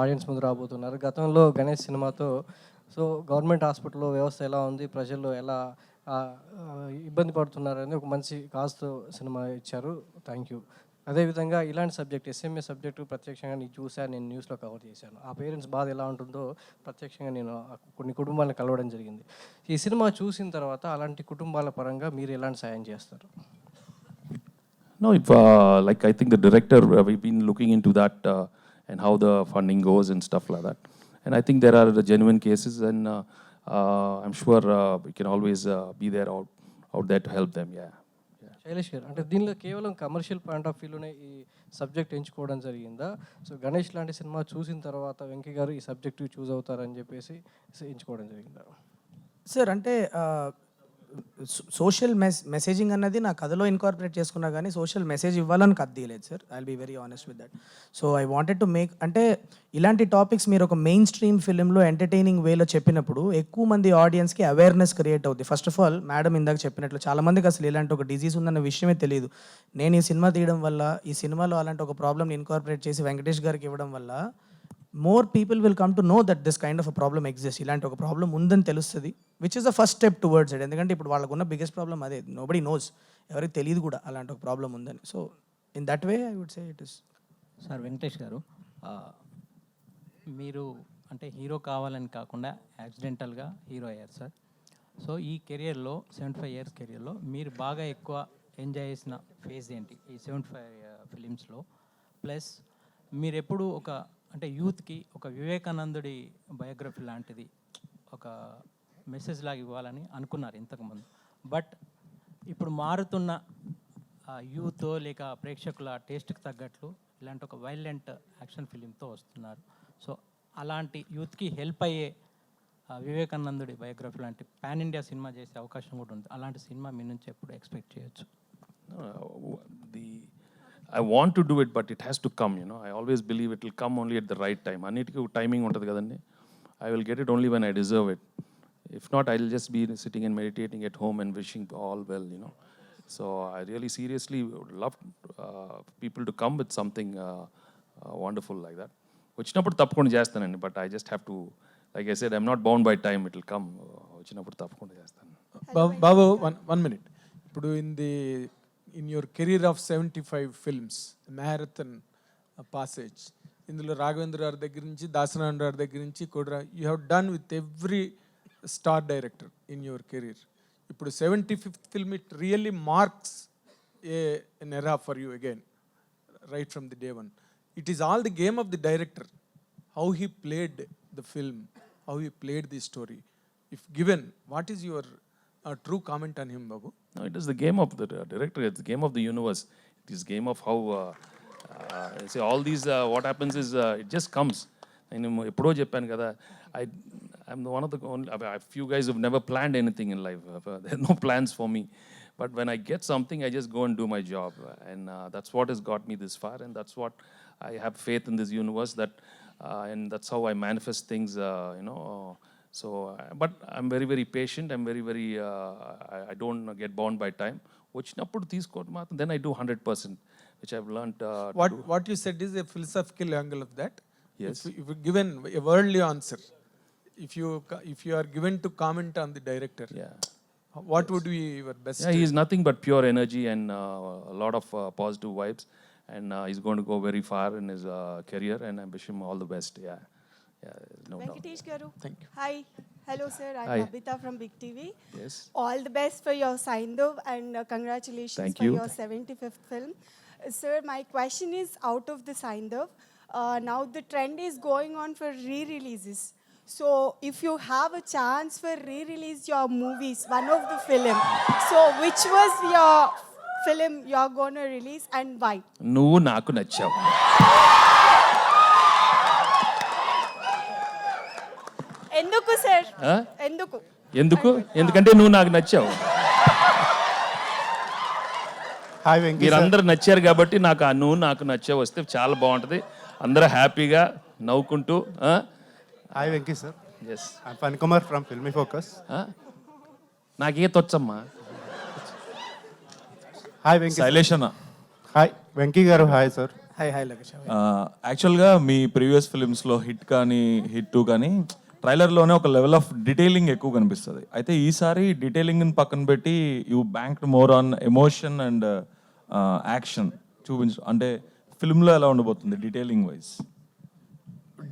ఆడియన్స్ ముందు రాబోతున్నారు. గతంలో గణేష్ సినిమాతో సో గవర్నమెంట్ హాస్పిటల్లో వ్యవస్థ ఎలా ఉంది, ప్రజల్లో ఎలా ఇబ్బంది పడుతున్నారని ఒక మంచి కాజ్తో సినిమా ఇచ్చారు. Thank you. అదేవిధంగా ఇలాంటి సబ్జెక్ట్ ఎస్ఎంఏ సబ్జెక్టు ప్రత్యక్షంగా నేను చూశాను, నేను న్యూస్లో కవర్ చేశాను. ఆ పేరెంట్స్ బాధ ఎలా ఉంటుందో ప్రత్యక్షంగా నేను కొన్ని కుటుంబాలను కలవడం జరిగింది. ఈ సినిమా చూసిన తర్వాత అలాంటి కుటుంబాల పరంగా మీరు ఎలాంటి సాయం చేస్తారు? No, if like I think the director, we've been looking into that and how the funding goes and stuff like that. And I think there are the genuine cases, and I'm sure we can always be there out there to help them. Yeah. Shailesh గారు, అంటే దీనిలో కేవలం commercial point of వ్యూలోనే ఈ subject ఎంచుకోవడం జరిగిందా? So Ganesh లాంటి cinema చూసిన తర్వాత వెంకీ గారు ఈ సబ్జెక్ట్ చూస్ అవుతారని చెప్పేసి ఎంచుకోవడం జరిగిందా? సార్ అంటే సోషల్ మెసేజింగ్ అన్నది నా కథలో ఇన్కార్పొరేట్ చేసుకున్నా కానీ సోషల్ మెసేజ్ ఇవ్వాలని కథ తీయలేదు sir. I will be very honest with that. So I wanted to make అంటే ఇలాంటి టాపిక్స్ మీరు ఒక మెయిన్ స్ట్రీమ్ ఫిలింలో ఎంటర్టైనింగ్ వేలో చెప్పినప్పుడు ఎక్కువ మంది ఆడియన్స్కి అవేర్నెస్ క్రియేట్ అవుతుంది. ఫస్ట్ ఆఫ్ ఆల్ మేడం ఇందాక చెప్పినట్లు చాలామందికి అసలు ఇలాంటి ఒక డిజీజ్ ఉందన్న విషయమే తెలియదు. నేను ఈ సినిమా తీయడం వల్ల, ఈ సినిమాలో అలాంటి ఒక ప్రాబ్లమ్ని ఇన్కార్పొరేట్ చేసి వెంకటేష్ గారికి ఇవ్వడం వల్ల more people will come to know that this kind of a problem exist. ఇలాంటి ఒక ప్రాబ్లం ఉందని తెలుస్తుంది, which is the first step towards it. ఎందుకంటే ఇప్పుడు వాళ్ళకున్న బిగ్గెస్ట్ ప్రాబ్లం అదే, నోబడి నోస్, ఎవరికి తెలియదు కూడా అలాంటి ఒక ప్రాబ్లం ఉందని. So in that way I would say it is. Sir Venkatesh garu, మీరు అంటే హీరో కావాలని కాకుండా యాక్సిడెంటల్గా హీరో అయ్యారు సార్. సో ఈ కెరియర్లో 75 years కెరియర్లో మీరు బాగా ఎక్కువ ఎంజాయ్ చేసిన ఫేజ్ ఏంటి ఈ 75 ఫిలిమ్స్లో? ప్లస్ మీరు ఎప్పుడు ఒక అంటే యూత్కి ఒక వివేకానందుడి బయోగ్రఫీ లాంటిది ఒక మెసేజ్ లాగా ఇవ్వాలని అనుకున్నారు ఇంతకుముందు. బట్ ఇప్పుడు మారుతున్న యూత్ లేక ప్రేక్షకుల టేస్ట్కి తగ్గట్లు ఇలాంటి ఒక వైలెంట్ యాక్షన్ ఫిలింతో వస్తున్నారు. సో అలాంటి యూత్కి హెల్ప్ అయ్యే వివేకానందుడి బయోగ్రఫీ లాంటి పాన్ ఇండియా సినిమా చేసే అవకాశం కూడా ఉంది. అలాంటి సినిమా మీ నుంచి ఎప్పుడు ఎక్స్పెక్ట్ చేయొచ్చు? I want to do it, but it has to come, I always believe it will come only at the right time. Annitiki timing untadi kadandi. I will get it only when I deserve it. If not, I'll just be sitting and meditating at home and wishing all well, So I really seriously would love people to come with something wonderful like that. Vachinappudu tappukonda chestanandi, but I just have to, like I said, I'm not bound by time. It will come. Vachinappudu tappukonda chestanu. Babu, one minute. ఇప్పుడు in your career of 75 films, marathon passage, ఇందులో రాఘవేంద్ర గారి దగ్గర నుంచి దాసనారాయణ గారి దగ్గర నుంచి కూడా you have done with every star director in your career. ఇప్పుడు 75th film it really marks an era for you again, right from the day one. It is all the game of the director, how he played the film, how he played the story. If given, what is your true comment on him, Babu? No, it is the game of the director. It's the game of the universe. It is game of how say all these what happens is it just comes. నేను ఎప్పుడో చెప్పాను కదా, I'm the one of the only few guys who've never planned anything in life. There are no plans for me. But when I get something, I just go and do my job. And that's what has got me this far. And that's what I have faith in this universe, that and that's how I manifest things, So, but I'm very, very patient. I'm very, very, I don't get bound by time. Vachinappudu teesukoవడం మాత్రం then I do 100%. which I've learned. What you said is a philosophical angle of that. Yes. If you given a worldly answer, if you are given to comment on the director, Yeah. what would be your best? Yeah, he's nothing but pure energy and a lot of positive vibes, and he's going to go very far in his career, and I wish him all the best. Yeah, no doubt. Venkatesh Garu. Thank you. Hi. Hello, sir. I'm Hi. Abhita from Big TV. Yes. All the best for your Saindhav and congratulations Thank for you. your 75th film. Sir, my question is out of the Saindhav. Now the trend is going on for re-releases. So if you have a chance for re-release your movies, one of the film, so which was your film you're going to release and why? నువ్వు నాకు నచ్చావు. ఎందుకు sir? Huh? ఎందుకు? ఎందుకంటే నువ్వు నాకు నచ్చావు. Hi Venky మీరందరూ నచ్చారు కాబట్టి నువ్వు నాకు నచ్చావు వస్తే చాలా బాగుంటుంది. అందరూ హ్యాపీగా నవ్వుకుంటూ. Hi Venky sir. Yes. I'm ఫన్ కుమార్ ఫ్రమ్ ఫిల్మీ ఫోకస్. నాకే తొచ్చమ్మా. హాయ్ వెంకీ. శైలేష్ అన్న. Hi Venky garu. Hi sir. Hi Lakesh. యాక్చువల్గా మీ ప్రీవియస్ ఫిలిమ్స్లో హిట్ 2 కానీ ట్రైలర్లోనే ఒక లెవెల్ ఆఫ్ డీటెయిలింగ్ ఎక్కువ కనిపిస్తుంది. అయితే ఈసారి డీటెయిలింగ్ పక్కన పెట్టి you banked more on emotion and action చూపించడం. అంటే ఫిల్మ్లో ఎలా ఉండబోతుంది డీటెయిలింగ్ వైజ్?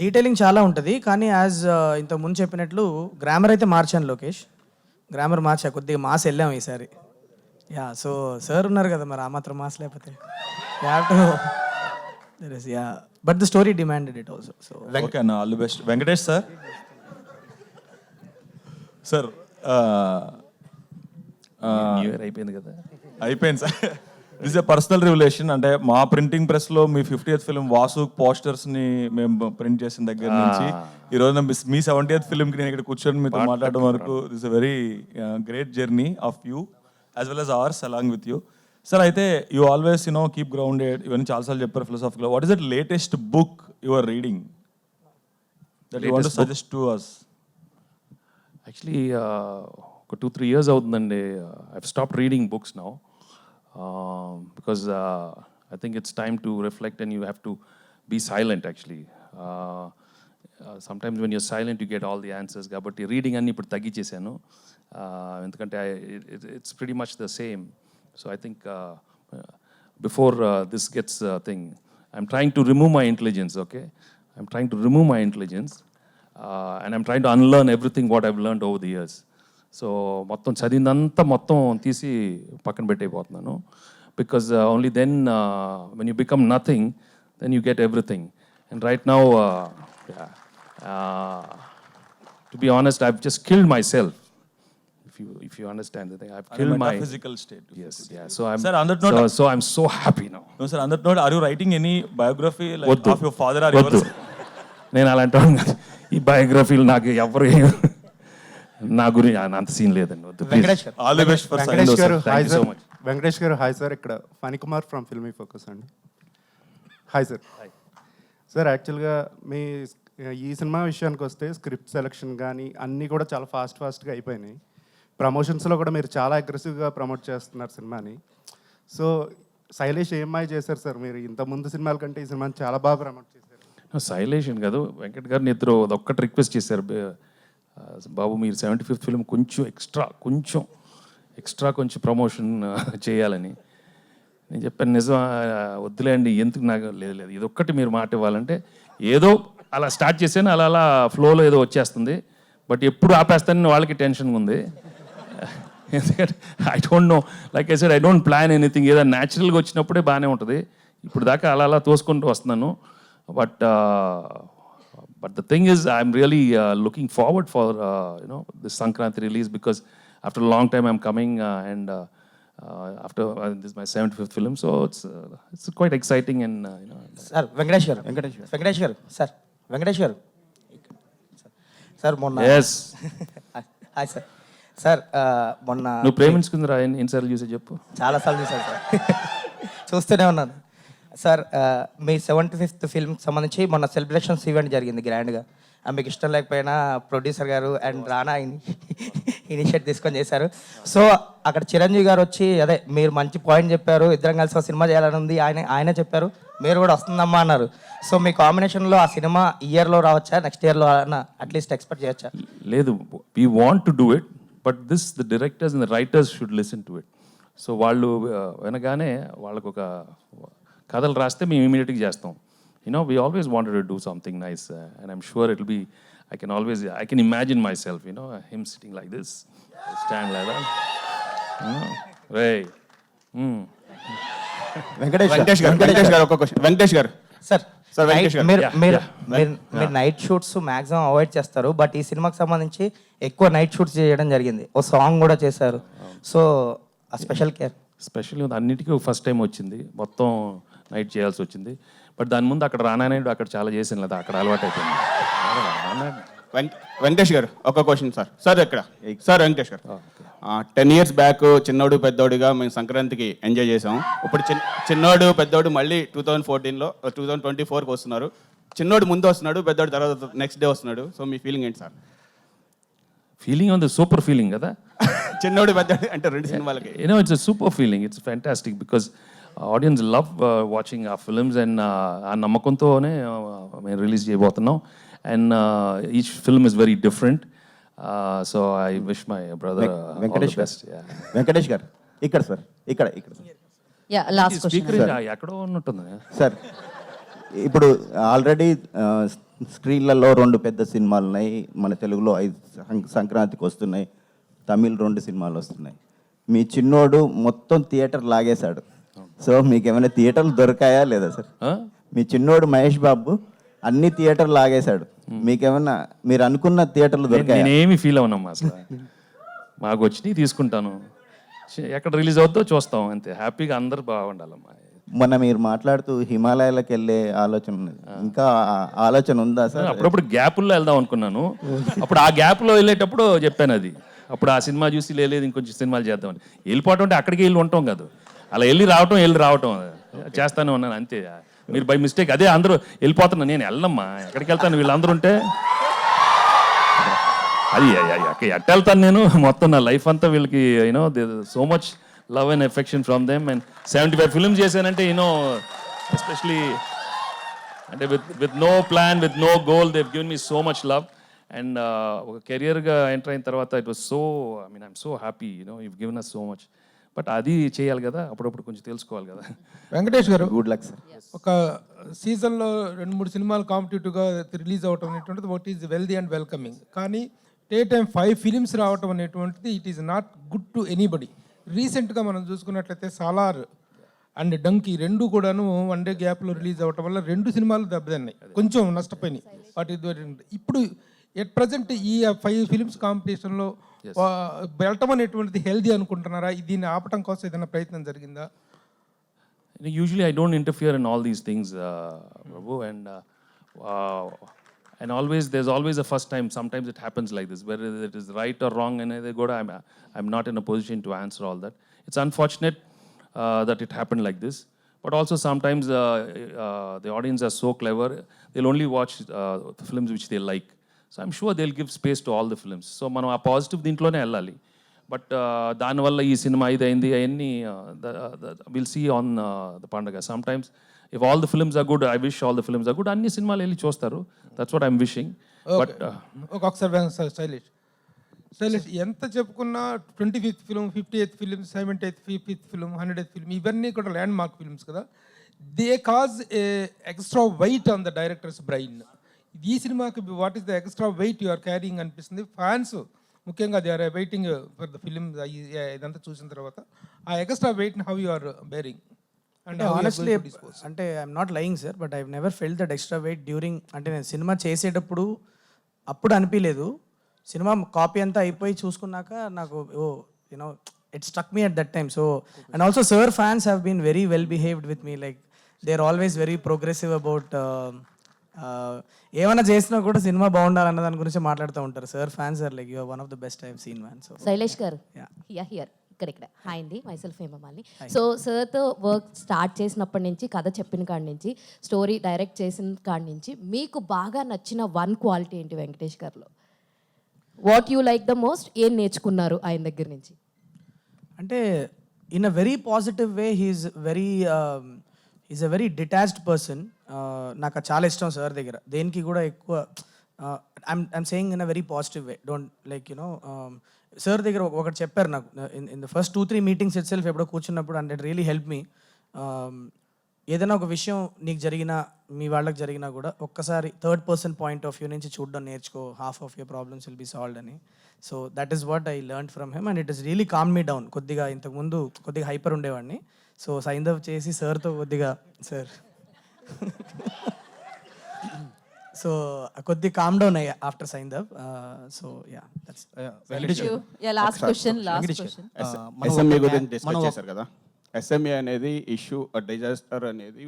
డీటెయిలింగ్ చాలా ఉంటుంది, కానీ యాజ్ ఇంత ముందు చెప్పినట్లు గ్రామర్ అయితే మార్చాను లోకేష్. గ్రామర్ మార్చా, కొద్దిగా మాస్ వెళ్ళాము ఈసారి. యా, సో సార్ ఉన్నారు కదా, మరి ఆ మాత్రం మాస్ లేకపోతే ya, but the story demanded it also. So okay అన్న, all the best. Venkatesh sir. Sir new year అయిపోయింది కదా. అయిపోయింది sir. This a personal revelation. అంటే మా ప్రింటింగ్ ప్రెస్లో మీ 50th ఫిల్మ్ వాసు పోస్టర్స్ని మేము ప్రింట్ చేసిన దగ్గర నుంచి ఈ రోజున మీ 70th ఫిల్మ్కి నేను ఇక్కడ కూర్చొని మీతో మాట్లాడడం వరకు this a very great journey of you as well as ours along with you. Sir, అయితే యూ ఆల్వేస్ కీప్ గ్రౌండెడ్, ఇవన్నీ చాలాసార్లు చెప్పారు philosophical. What is that latest book you are reading that you want to suggest to us? Actually ఒక 2-3 years అవుతుందండి. I've stopped reading books now because I think it's time to reflect and you have to be silent actually. Sometimes when your silent you get all the answers. కాబట్టి reading అన్ని ఇప్పుడు తగ్గించేశాను, ఎందుకంటే it's pretty much the same. So I think before this gets thing, I'm trying to remove my intelligence, okay? I'm trying to remove my intelligence and I'm trying to unlearn everything what I've learned over the years. So మొత్తం చదివిందంతా మొత్తం తీసి పక్కన పెట్టైపోతున్నాను. Because only then when you become nothing, then you get everything. And right now, to be honest, I've just killed myself. If you understand the thing, I've killed my physical state. Yes, yeah. So I'm, sir, on that note, so I'm so happy now. No, sir, on that note, are you writing any biography like Voddu. of your father or Voddu. yours? నేను అలాంటి వాడిని కాదు. ఈ బయోగ్రఫీలు నాకు ఎవరు నా గురించి అంత సీన్ లేదండి. వద్దు, వెంకటేష్ please. గారు. All the best for Venkatesh గారు. Thank hi you so sir. much. Venkatesh గారు. Hi sir. ఇక్కడ ఫణి కుమార్ ఫ్రమ్ ఫిల్మీ ఫోకస్ అండి. Hi sir. సార్, యాక్చువల్గా మీ ఈ సినిమా విషయానికి వస్తే స్క్రిప్ట్ సెలెక్షన్ కానీ అన్నీ కూడా చాలా ఫాస్ట్గా అయిపోయినాయి. ప్రమోషన్స్లో కూడా మీరు చాలా అగ్రెసివ్గా ప్రమోట్ చేస్తున్నారు సినిమాని. సో శైలేష్ ఏమై చేశారు సార్ మీరు? ఇంత ముందు సినిమాల కంటే ఈ సినిమాని చాలా బాగా ప్రమోట్ చేశారు. శైలేషన్ కాదు, వెంకట్ గారిని ఇద్దరు అదొక్కటి రిక్వెస్ట్ చేశారు. బాబు, మీరు 75th ఫిల్మ్ కొంచెం ఎక్స్ట్రా కొంచెం ప్రమోషన్ చేయాలని. నేను చెప్పాను, నిజం వద్దులేండి, ఎందుకు నాకు లేదు ఇదొక్కటి మీరు మాట ఇవ్వాలంటే. ఏదో అలా స్టార్ట్ చేశాను, అలా ఫ్లోలో ఏదో వచ్చేస్తుంది. బట్ ఎప్పుడు ఆపేస్తానని వాళ్ళకి టెన్షన్ ఉంది. ఎందుకంటే I don't know, like I said, I don't plan anything. ఏదో న్యాచురల్గా వచ్చినప్పుడే బాగానే ఉంటుంది. ఇప్పుడు దాకా అలా తోసుకుంటూ వస్తున్నాను. But the thing is, I'm really looking forward for this Sankranti release, because after long time I'm coming and after this is my 75th film, so it's quite exciting. And sir, Venkatesh garu, sir monna. Yes. Hi sir. Sir, మొన్న నువ్వు ప్రేమించుకుందిరా ఎన్నిసార్లు చూసే చెప్పు? చాలాసార్లు చూసాను sir, చూస్తూనే ఉన్నాను sir. మీ 75th ఫిల్మ్కి సంబంధించి మొన్న సెలబ్రేషన్స్ ఈవెంట్ జరిగింది గ్రాండ్గా. మీకు ఇష్టం లేకపోయినా ప్రొడ్యూసర్ గారు అండ్ రానా ఇనిషియేట్ తీసుకొని చేశారు. సో అక్కడ చిరంజీవి గారు వచ్చి అదే మీరు మంచి పాయింట్ చెప్పారు, ఇద్దరం కలిసి ఒక సినిమా చేయాలని ఉంది, ఆయన చెప్పారు, మీరు కూడా వస్తుందమ్మా అన్నారు. సో మీ కాంబినేషన్లో ఆ సినిమా ఇయర్లో రావచ్చా, నెక్స్ట్ ఇయర్లో అట్లీస్ట్ ఎక్స్పెక్ట్ చేయొచ్చా? లేదు, we want to do it, but the directors and the writers should listen to it. So వాళ్ళు వినగానే వాళ్ళకు ఒక కథలు రాస్తే మేము ఇమీడియట్గా చేస్తాం. We always wanted to do something nice, and I'm sure it'll be, I can imagine myself, him sitting like this, stand like that. Hey. Venkatesh గారు ఒక క్వశ్చన్. వెంకటేష్ గారు సార్, వెంకటేష్ గారు మీరు నైట్ షూట్స్ మాక్సిమం అవాయిడ్ చేస్తారు, బట్ ఈ సినిమాకి సంబంధించి ఎక్కువ night shoots చేయడం జరిగింది, ఓ సాంగ్ కూడా చేశారు. సో ఆ స్పెషల్ కేర్ అన్నిటికీ ఫస్ట్ టైం వచ్చింది, మొత్తం నైట్ చేయాల్సి వచ్చింది. బట్ దాని ముందు అక్కడ రానాయుడు అక్కడ చాలా చేసాను లేదా, అక్కడ అలవాటు అయిపోయింది. వెంకటేష్ గారు ఒక క్వశ్చన్ సార్ ఇక్కడ సార్ వెంకటేష్ గారు 10 years బ్యాక్ చిన్నోడు పెద్దోడుగా మేము సంక్రాంతికి ఎంజాయ్ చేసాం. ఇప్పుడు చిన్నోడు పెద్దోడు మళ్ళీ 2014లో 2024కి వస్తున్నారు. చిన్నోడు ముందు వస్తున్నాడు, పెద్దోడు తర్వాత నెక్స్ట్ డే వస్తున్నాడు. సో మీ ఫీలింగ్ ఏంటి సార్? ఫీలింగ్ ఉంది, సూపర్ ఫీలింగ్ కదా. చిన్నోడు పెద్దోడు అంటే 2 సినిమాలకి it's a super feeling, it's fantastic because audience love watching our films, and ఆ నమ్మకంతోనే మేము రిలీజ్ చేయబోతున్నాం. And each film is very different, so I wish my brother all the best. Venkatesh గారు ఇక్కడ సార్, ఇక్కడ యా, లాస్ట్ క్వశ్చన్. ఎక్కడో ఉన్నట్టుంది sir. ఇప్పుడు ఆల్రెడీ స్క్రీన్లలో 2 పెద్ద సినిమాలు ఉన్నాయి, మన తెలుగులో 5 సంక్రాంతికి వస్తున్నాయి, తమిళ్ 2 సినిమాలు వస్తున్నాయి. మీ చిన్నోడు మొత్తం థియేటర్ లాగేశాడు. సో మీకు ఏమైనా థియేటర్లు దొరికాయా లేదా సార్? మీ చిన్నోడు మహేష్ బాబు అన్ని థియేటర్లు లాగేశాడు, మీకేమన్నా మీరు అనుకున్న థియేటర్లు దొరికాయా? నేనేమి ఫీల్ అవునమ్మా అసలు. మాకు వచ్చినాయి తీసుకుంటాను, ఎక్కడ రిలీజ్ అవుతుందో చూస్తాం అంతే. హ్యాపీగా అందరూ బాగుండాలమ్మా. మొన్న మీరు మాట్లాడుతూ హిమాలయాలకు వెళ్ళే ఆలోచన ఉన్నది, ఇంకా ఆలోచన ఉందా సార్? అప్పుడప్పుడు గ్యాపుల్లో వెళ్దాం అనుకున్నాను, అప్పుడు ఆ గ్యాప్లో వెళ్ళేటప్పుడు చెప్పాను అది. అప్పుడు ఆ సినిమా చూసి లేదు ఇంకొంచెం సినిమాలు చేద్దామని. వెళ్ళిపోవటం అంటే అక్కడికి వెళ్ళి ఉంటాం కాదు, అలా వెళ్ళి రావటం చేస్తానే ఉన్నాను అంతే. మీరు బై మిస్టేక్ అదే అందరూ వెళ్ళిపోతున్నా, నేను వెళ్ళమ్మా, ఎక్కడికి వెళ్తాను వీళ్ళందరూ ఉంటే. అది ఎట్ట వెళ్తాను నేను, మొత్తం నా లైఫ్ అంతా వీళ్ళకి so much love and affection from them. And 75 films చేశానంటే ఎస్పెషలీ అంటే with no plan, with no goal, they given me so much love. And ఒక కెరియర్గా ఎంటర్ అయిన తర్వాత it was so, I'm so happy, you've given us so much. But అది చేయాలి కదా, అప్పుడప్పుడు కొంచెం తెలుసుకోవాలి కదా. వెంకటేష్ గారు, గుడ్ లక్ సార్. ఒక సీజన్లో 2-3 సినిమాలు కాంపిటేటివ్గా రిలీజ్ అవటం అనేటువంటిది what is wealthy and welcoming. కానీ డే టైం 5 ఫిలిమ్స్ రావటం అనేటువంటిది it is not good to anybody. రీసెంట్గా మనం చూసుకున్నట్లయితే సాలార్ అండ్ డంకీ 2 కూడాను 1 day గ్యాప్లో రిలీజ్ అవ్వటం వల్ల 2 సినిమాలు దెబ్బతిన్నాయి, కొంచెం నష్టపోయినాయి. వాటి ఇప్పుడు ఎట్ ప్రజెంట్ ఈ 5 ఫిలిమ్స్ కాంపిటీషన్లో వెళ్ళటం అనేటువంటిది హెల్దీ అనుకుంటున్నారా? దీన్ని ఆపటం కోసం ఏదైనా ప్రయత్నం జరిగిందా? Usually I don't interfere in all these things, Prabhu, and always there's always a first time. Sometimes it happens like this, whether it is right or wrong, and I'm not in a position to answer all that. It's unfortunate that it happened like this, but also sometimes the audience are so clever, they'll only watch the films which they like. So I'm sure they'll give space to all the films. So మనం ఆ positive దీంట్లోనే వెళ్ళాలి. But దానివల్ల ఈ సినిమా ఇదైంది అవన్నీ will see on the పండగ. Sometimes if all the films are good, I wish all the films are good, అన్ని సినిమాలు వెళ్ళి చూస్తారు. That's what I'm wishing. But ఒకసారి శైలేష్ ఎంత చెప్పుకున్నా 25th film, 58th film, 75th film, 100th film, ఇవన్నీ కూడా ల్యాండ్ మార్క్ ఫిల్మ్స్ కదా. They cause a extra weight on the director's brain. ఈ సినిమాకి what is the extra weight you are carrying అనిపిస్తుంది? Fans ముఖ్యంగా they are waiting for the film. ఇదంతా చూసిన తర్వాత ఆ ఎక్స్ట్రా వెయిట్ని హౌ యు ఆర్ బేరింగ్? అంటే ఆనెస్ట్లీ అంటే I'm not lying sir, but I never felt that extra weight during, అంటే నేను సినిమా చేసేటప్పుడు అప్పుడు అనిపించలేదు. సినిమా కాపీ అంతా అయిపోయి చూసుకున్నాక నాకు it struck me at that time. So and also sir fans have been very well behaved with me, like they are always very progressive about ఏమైనా చేసినా కూడా సినిమా బాగుండాలన్న దాని గురించి మాట్లాడుతూ ఉంటారు. Sir fans are like you are one of the best I have seen man. So Shailesh garu here ఇక్కడ హాయ్ అండి, మైసెల్ఫ్ హేమమాలిని. సో సార్తో వర్క్ స్టార్ట్ చేసినప్పటి నుంచి, కథ చెప్పిన కాడి నుంచి, స్టోరీ డైరెక్ట్ చేసిన కాడి నుంచి మీకు బాగా నచ్చిన 1 క్వాలిటీ ఏంటి వెంకటేష్ గారిలో? What you like the most, ఏం నేర్చుకున్నారు ఆయన దగ్గర నుంచి? అంటే in a very positive way he's a very detached person. నాకు అది చాలా ఇష్టం సార్ దగ్గర. దేనికి కూడా ఎక్కువ I'm saying in a very positive way, don't like you know. Sir దగ్గర ఒకటి చెప్పారు నాకు in the first 2-3 meetings itself ఎప్పుడో కూర్చున్నప్పుడు, and it really help me. ఏదైనా ఒక విషయం నీకు జరిగినా మీ వాళ్ళకి జరిగినా కూడా ఒక్కసారి third person point of view నుంచి చూడడం నేర్చుకో, half of your problems will be solved అని. So that is what I learn from him, and it is really calm me down. కొద్దిగా ఇంతకుముందు కొద్దిగా హైపర్ ఉండేవాడిని. సో సైంధవ్ చేసి సార్తో కొద్దిగా సార్ సో కొద్దిగా కామ్ డౌన్ అయ్యా after Saindhav. So yeah that's last question. SMA గురించి డిస్కస్ చేశారు కదా. ఎస్ఎంఏ అనేది ఇష్యూ డిజాస్టర్ అనేది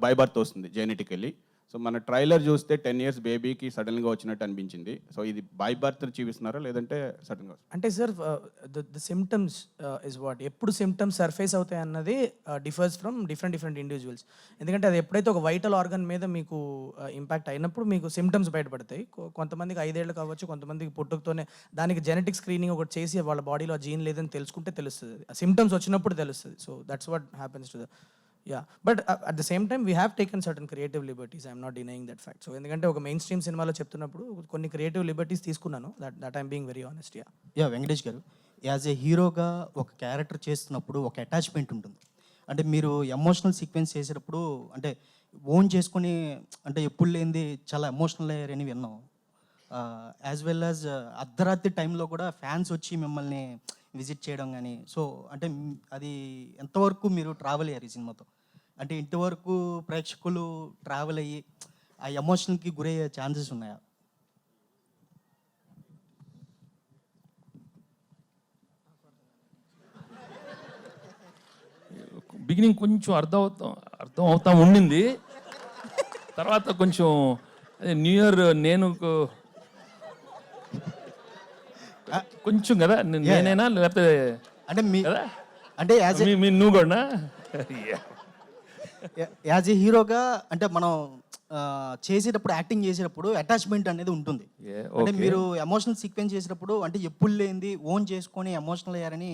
బై బర్త్ వస్తుంది జెనెటికల్లీ. సో మన ట్రైలర్ చూస్తే 10 years బేబీకి సడన్గా వచ్చినట్టు అనిపించింది. సో ఇది బై బర్త్ చూపిస్తున్నారా లేదంటే సడన్గా? అంటే sir the symptoms is what, ఎప్పుడు సిమ్టమ్స్ సర్ఫేస్ అవుతాయి అన్నది డిఫర్స్ ఫ్రమ్ డిఫరెంట్ ఇండివిజువల్స్. ఎందుకంటే అది ఎప్పుడైతే ఒక వైటల్ ఆర్గన్ మీద మీకు ఇంపాక్ట్ అయినప్పుడు మీకు సిమ్టమ్స్ బయటపడతాయి. కొంతమందికి 5 ఏళ్ళు కావచ్చు, కొంతమందికి పుట్టుకతోనే దానికి జెనెటిక్ స్క్రీనింగ్ ఒకటి చేసి వాళ్ళ బాడీలో జీన్ లేదని తెలుసుకుంటే తెలుస్తుంది. సిమ్టమ్స్ వచ్చినప్పుడు తెలుస్తుంది. So that's what happens to the Yeah, but at the same time we have taken certain creative liberties. I am not denying that fact. So ఎందుకంటే ఒక మెయిన్ స్ట్రీమ్ సినిమాలో చెప్తున్నప్పుడు కొన్ని క్రియేటివ్ లిబర్టీస్ తీసుకున్నాను. That I'm being very honest. Yeah Venkatesh గారు, as a హీరోగా ఒక character చేస్తున్నప్పుడు ఒక అటాచ్మెంట్ ఉంటుంది. అంటే మీరు ఎమోషనల్ సీక్వెన్స్ చేసేటప్పుడు అంటే ఓన్ చేసుకొని అంటే ఎప్పుడు లేనిది చాలా ఎమోషనల్ అయ్యారు అని విన్నాం. యాజ్ వెల్ యాజ్ అర్ధరాత్రి టైంలో కూడా ఫ్యాన్స్ వచ్చి మిమ్మల్ని విజిట్ చేయడం కానీ, సో అంటే అది ఎంతవరకు మీరు ట్రావెల్ అయ్యారు ఈ సినిమాతో? అంటే ఇంతవరకు ప్రేక్షకులు ట్రావెల్ అయ్యి ఆ ఎమోషన్కి గురయ్యే ఛాన్సెస్ ఉన్నాయా? బిగినింగ్ కొంచెం అర్థం అవుతా ఉండింది. తర్వాత కొంచెం న్యూ ఇయర్ నేను కొంచెం కదా నేనైనా లేకపోతే అంటే మీ అంటే నువ్వు కూడా యాజ్ ఏ హీరోగా అంటే మనం చేసేటప్పుడు యాక్టింగ్ చేసేటప్పుడు అటాచ్మెంట్ అనేది ఉంటుంది. అంటే మీరు ఎమోషనల్ సీక్వెన్స్ చేసేటప్పుడు అంటే ఎప్పుడు లేనిది ఓన్ చేసుకొని ఎమోషనల్ అయ్యారని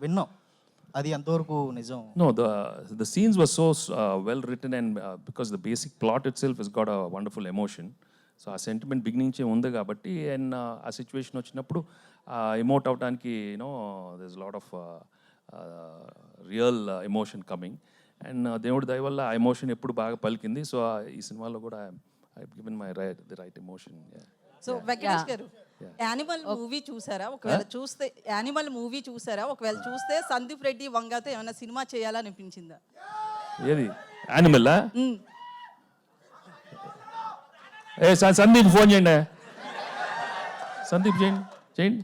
విన్నాం. అది ఎంతవరకు నిజం? No, the scenes were so well written, and because the basic plot itself has got a wonderful emotion. So ఆ సెంటిమెంట్ బిగినింగ్ నుంచే ఉంది కాబట్టి, అండ్ ఆ సిచ్యువేషన్ వచ్చినప్పుడు ఎమోట్ అవడానికి there's a lot of real emotion coming, and దేవుడి దయ వల్ల ఆ ఎమోషన్ ఎప్పుడు బాగా పలికింది. సో ఈ సినిమాలో కూడా I given my the right emotion. So Venkatesh గారు, యానిమల్ మూవీ చూసారా? ఒకవేళ చూస్తే యానిమల్ మూవీ చూసారా? ఒకవేళ చూస్తే సందీప్ రెడ్డి వంగతో ఏమైనా సినిమా చేయాలనిపించిందా? ఏది యానిమల్? సందీప్ ఫోన్ చేయండి, సందీప్ చేయండి.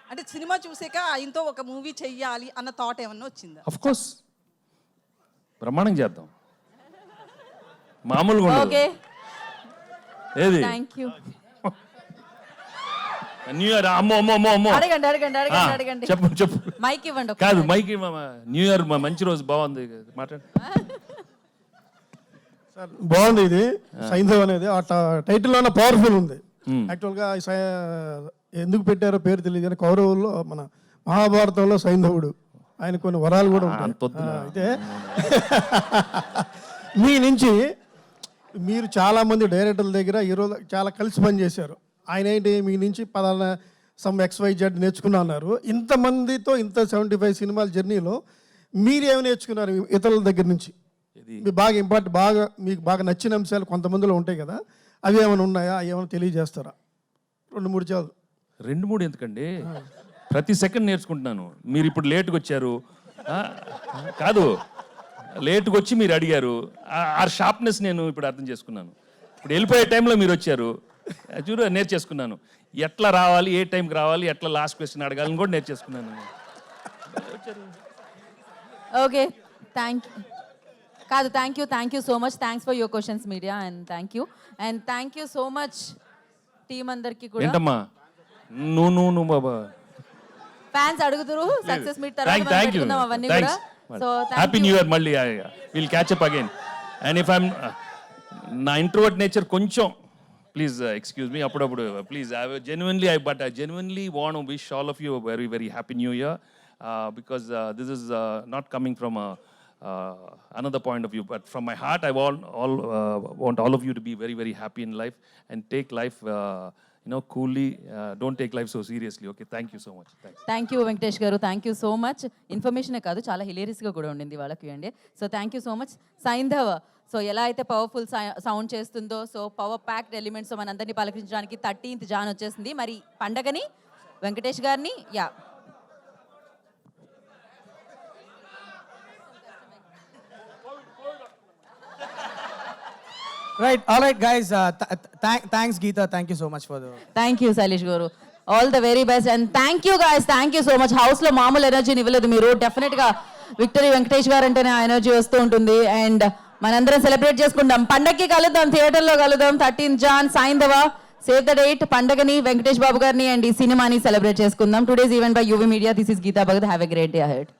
అంటే సినిమా చూసాక ఆయనతో ఒక మూవీ చెయ్యాలి అన్న థాట్ ఏమన్నా వచ్చిందా? ఆఫ్ కోర్స్, బ్రహ్మాండం చేద్దాం, మామూలుగా ఉండదు. ఏది థాంక్యూ. న్యూ ఇయర్ అమ్మో అడగండి. చెప్పు మైక్ ఇవ్వండి. కాదు మైక్, న్యూ ఇయర్ మంచి రోజు, బాగుంది, మాట్లాడు. బాగుంది ఇది సైంధవ్ అనేది. ఆ టైటిల్లోనే పవర్ఫుల్ ఉంది. యాక్చువల్గా ఎందుకు పెట్టారో పేరు తెలియదు కానీ కౌరవుల్లో మన మహాభారతంలో సైంధవుడు, ఆయన కొన్ని వరాలు కూడా ఉంటాయి. అయితే మీ నుంచి మీరు చాలామంది డైరెక్టర్ల దగ్గర ఈరోజు చాలా కలిసి పనిచేశారు. ఆయన ఏంటి మీ నుంచి పలానా సమ్ XYZ నేర్చుకున్నా అన్నారు. ఇంతమందితో ఇంత 75 సినిమాల జర్నీలో మీరేమి నేర్చుకున్నారు ఇతరుల దగ్గర నుంచి? మీకు బాగా మీకు బాగా నచ్చిన అంశాలు కొంతమందిలో ఉంటాయి కదా, అవి ఏమైనా ఉన్నాయా? ఏమైనా తెలియజేస్తారా? 2-3 చాలు. 2-3 ఎందుకండి, ప్రతి సెకండ్ నేర్చుకుంటున్నాను. మీరు ఇప్పుడు లేట్గా వచ్చారు కాదు, లేట్గా వచ్చి మీరు అడిగారు, ఆ షార్ప్నెస్ నేను ఇప్పుడు అర్థం చేసుకున్నాను. ఇప్పుడు వెళ్ళిపోయే టైంలో మీరు వచ్చారు, చూడు నేర్చేసుకున్నాను. ఎట్లా రావాలి, ఏ టైంకి రావాలి, ఎట్లా లాస్ట్ క్వశ్చన్ అడగాలని కూడా నేర్చేసుకున్నాను. Okay, thank you so much. Thanks for your questions media, and thank you so much team అందరికి కూడా. ఏంటమ్మా నువ్వు బాబా ఫ్యాన్స్ అడుగుతురు సక్సెస్ మీట్ తర్వాత పెట్టుకుందాం అవన్నీ కూడా. So happy new year. మళ్ళీ will catch up again. And if I'm నా ఇంట్రోవర్ట్ నేచర్ కొంచెం Please excuse me. Please, I genuinely want to wish all of you a very, very happy new year because this is not coming from another point of view, but from my heart, I want all of you to be very, very happy in life and take life, coolly. Don't take life so seriously. Okay, thank you so much. Thanks. Thank you Venkatesh garu, thank you so much. ఇన్ఫర్మేషనే కాదు, చాలా హిలేరియస్గా కూడా ఉండింది వాళ్ళకి అండి. So thank you so much. Saindhav, so ఎలా అయితే పవర్ఫుల్ సౌండ్ చేస్తుందో, సో పవర్ ప్యాక్డ్ ఎలిమెంట్స్ మనందరినీ పలకరించడానికి 13th జాన్ వచ్చేసింది. మరి పండగని వెంకటేష్ గారిని Right, all right, guys. Thanks, Geeta. Thank you so much for the. Thank you Shailesh garu, all the very best and thank you guys, thank you so much. హౌస్లో మామూలు ఎనర్జీని ఇవ్వలేదు మీరు. డెఫినెట్గా విక్టరీ వెంకటేష్ గారు అంటేనే ఆ ఎనర్జీ వస్తూ ఉంటుంది. అండ్ మనందరం సెలబ్రేట్ చేసుకుంటాం. పండగకి కలుద్దాం, థియేటర్లో కలుద్దాం. 13th జాన్ సైంధవ, సేవ్ ద డేట్. పండగని, వెంకటేష్ బాబు గారిని అండ్ ఈ సినిమాని సెలబ్రేట్ చేసుకుందాం. Today's event by UV media. This is Geeta Bhagat. Have a great day ahead.